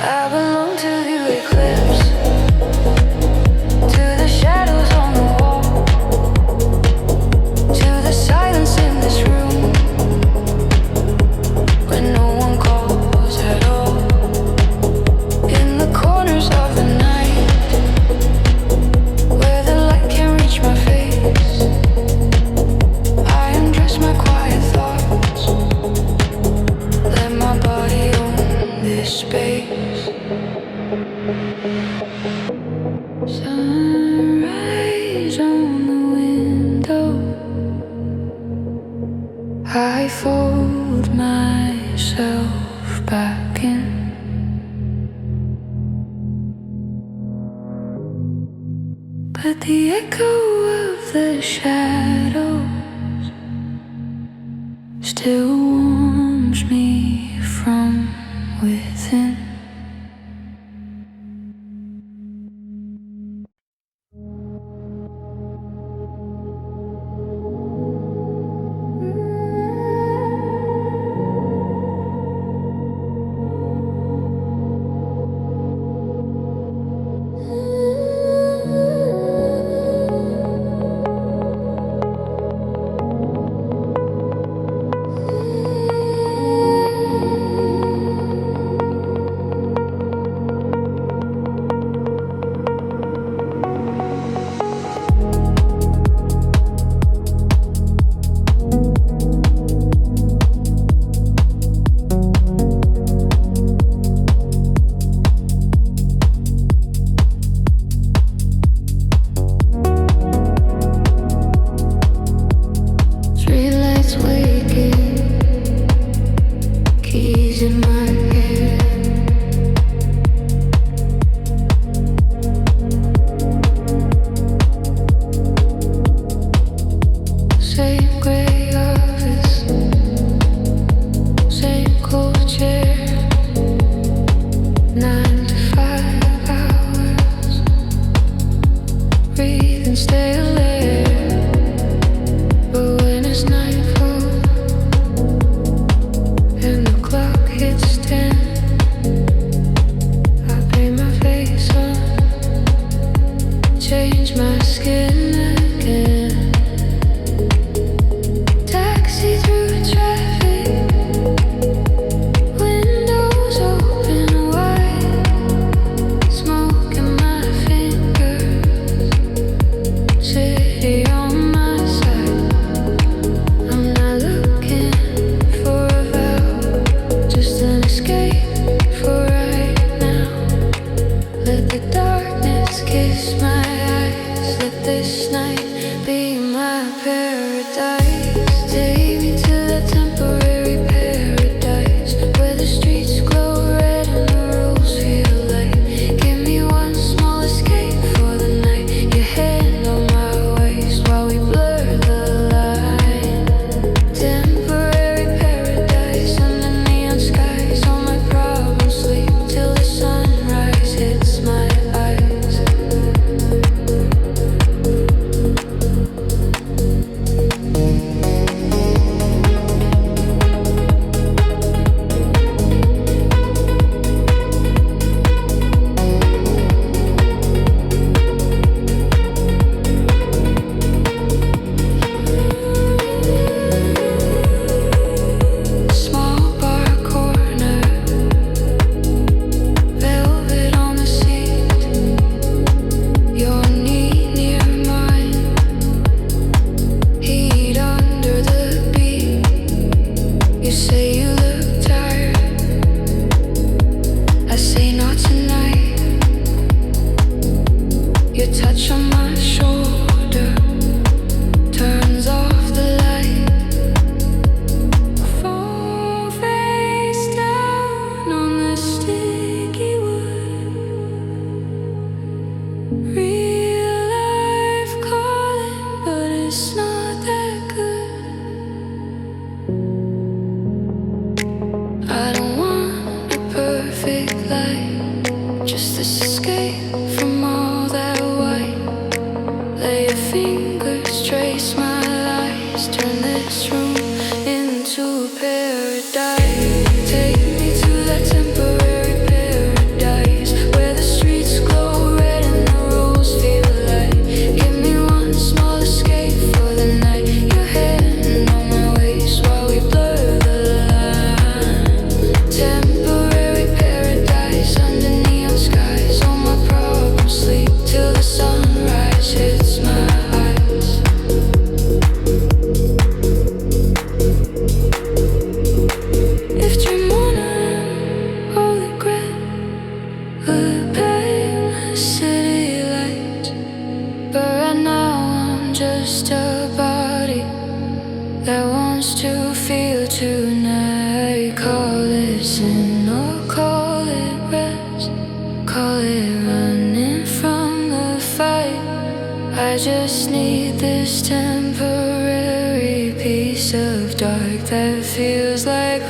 I belong to the eclipse, to the shadows on the wall, to the silence in this room when no one calls at all. In the corners of the night where the light can't reach my face, I undress my quiet thoughts, let my body own this space. Sunrise on the window, I fold myself back in. But the echo of the shadows still warms me from within. Escape for right now. Real life calling, but it's not that good. I don't want a perfect life, just this escape from all that white. Lay your fingers, trace my lies, turn this room into a paradise. Take me to that temporary paradise where the streets glow red and the roads feel light. Give me one small escape for the night. Your hand on my waist while we blur the line. Temporary paradise under neon skies. All my problems sleep till the sunrise hits my eyes. If dream morning or regret would pay my city lights, but right now I'm just a body that wants to feel tonight. Call it sin or call it rest, call it running from the fight. I just need this temporary piece of dark that feels like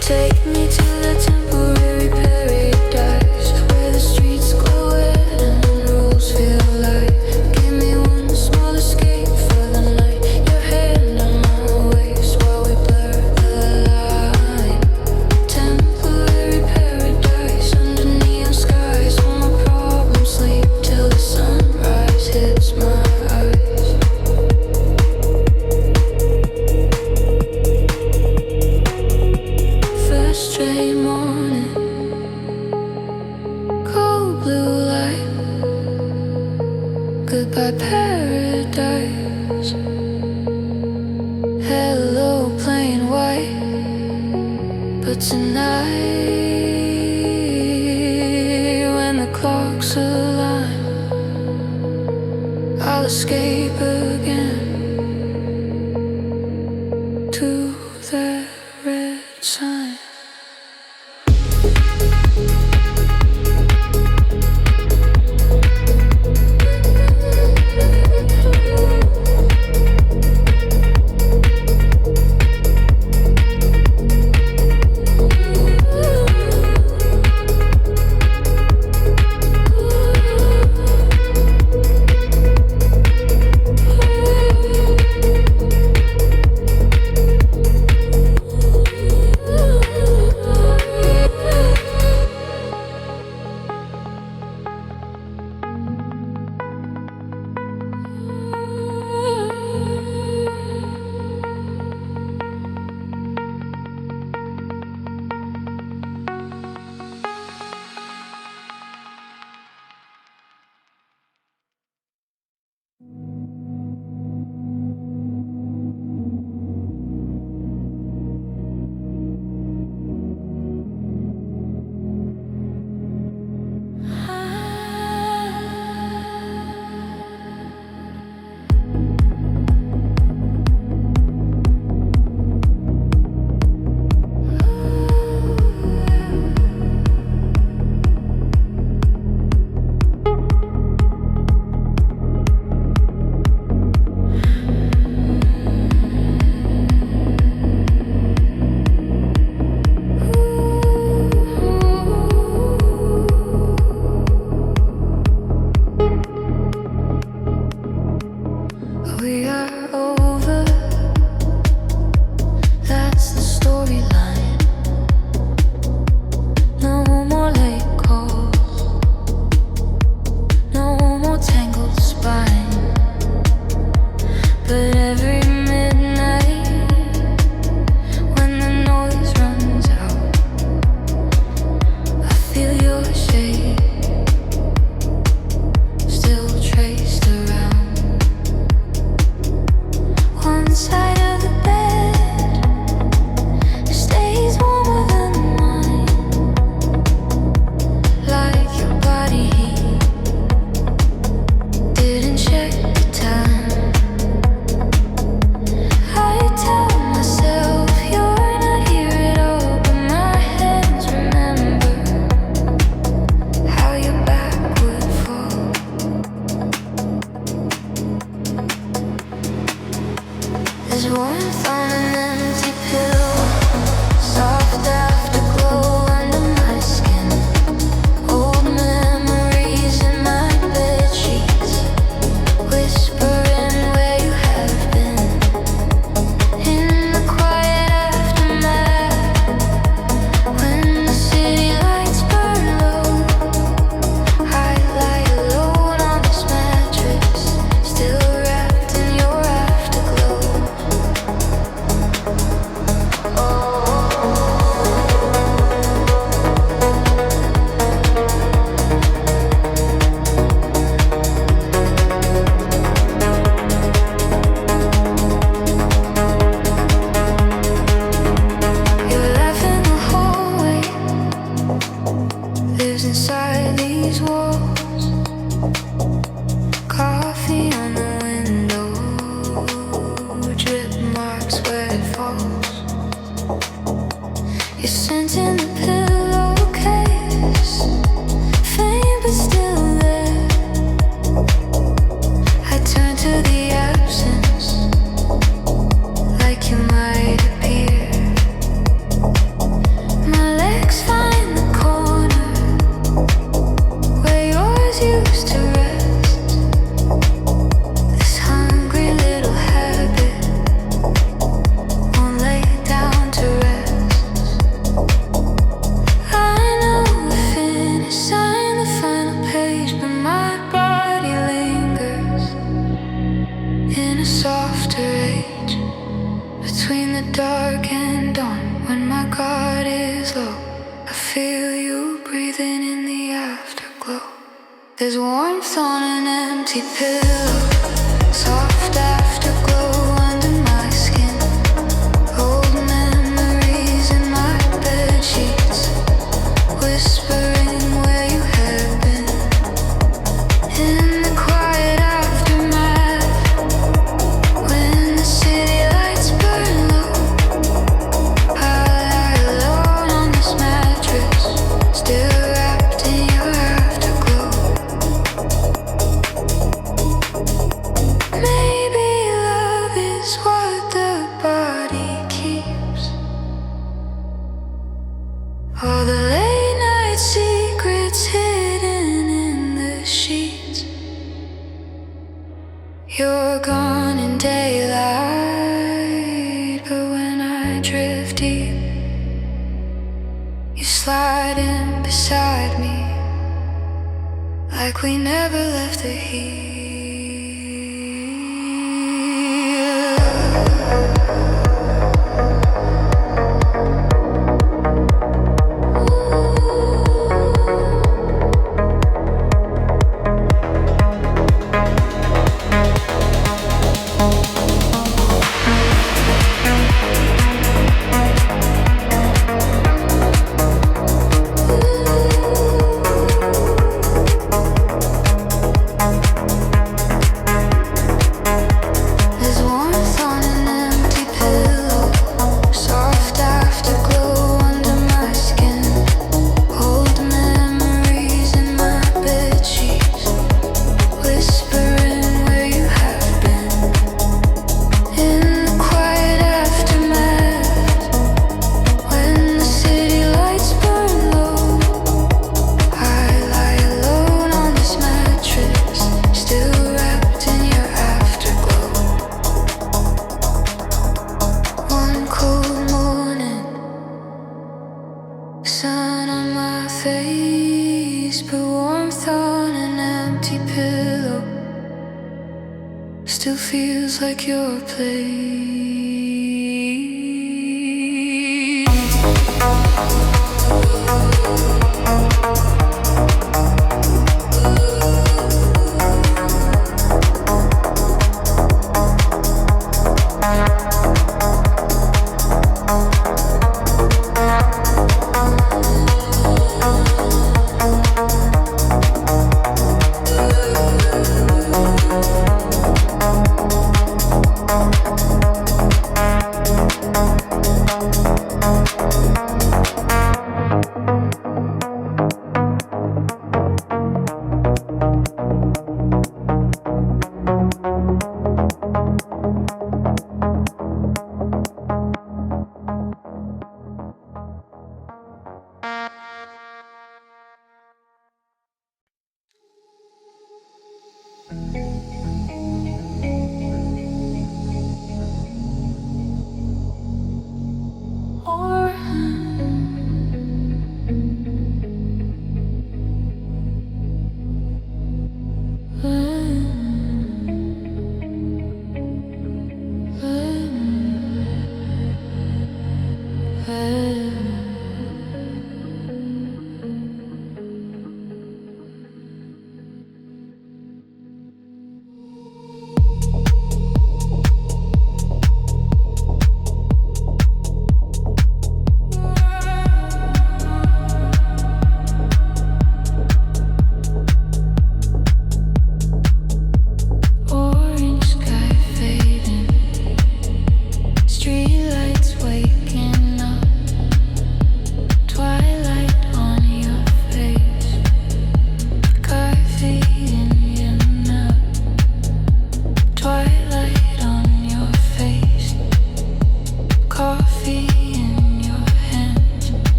take me to the temporary paradise where the streets glow red and the roads feel light. Give me one small escape for the night. Your hand on my waist while we blur the line. Temporary paradise under neon skies. All my problems sleep till the sunrise hits my eyes. First train morning, cold blue light, goodbye paradise. Hello plain white, but tonight when the clocks align, I'll escape again to that red sign.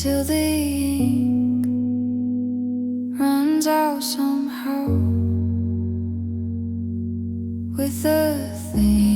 till the ink runs out somehow with the thing.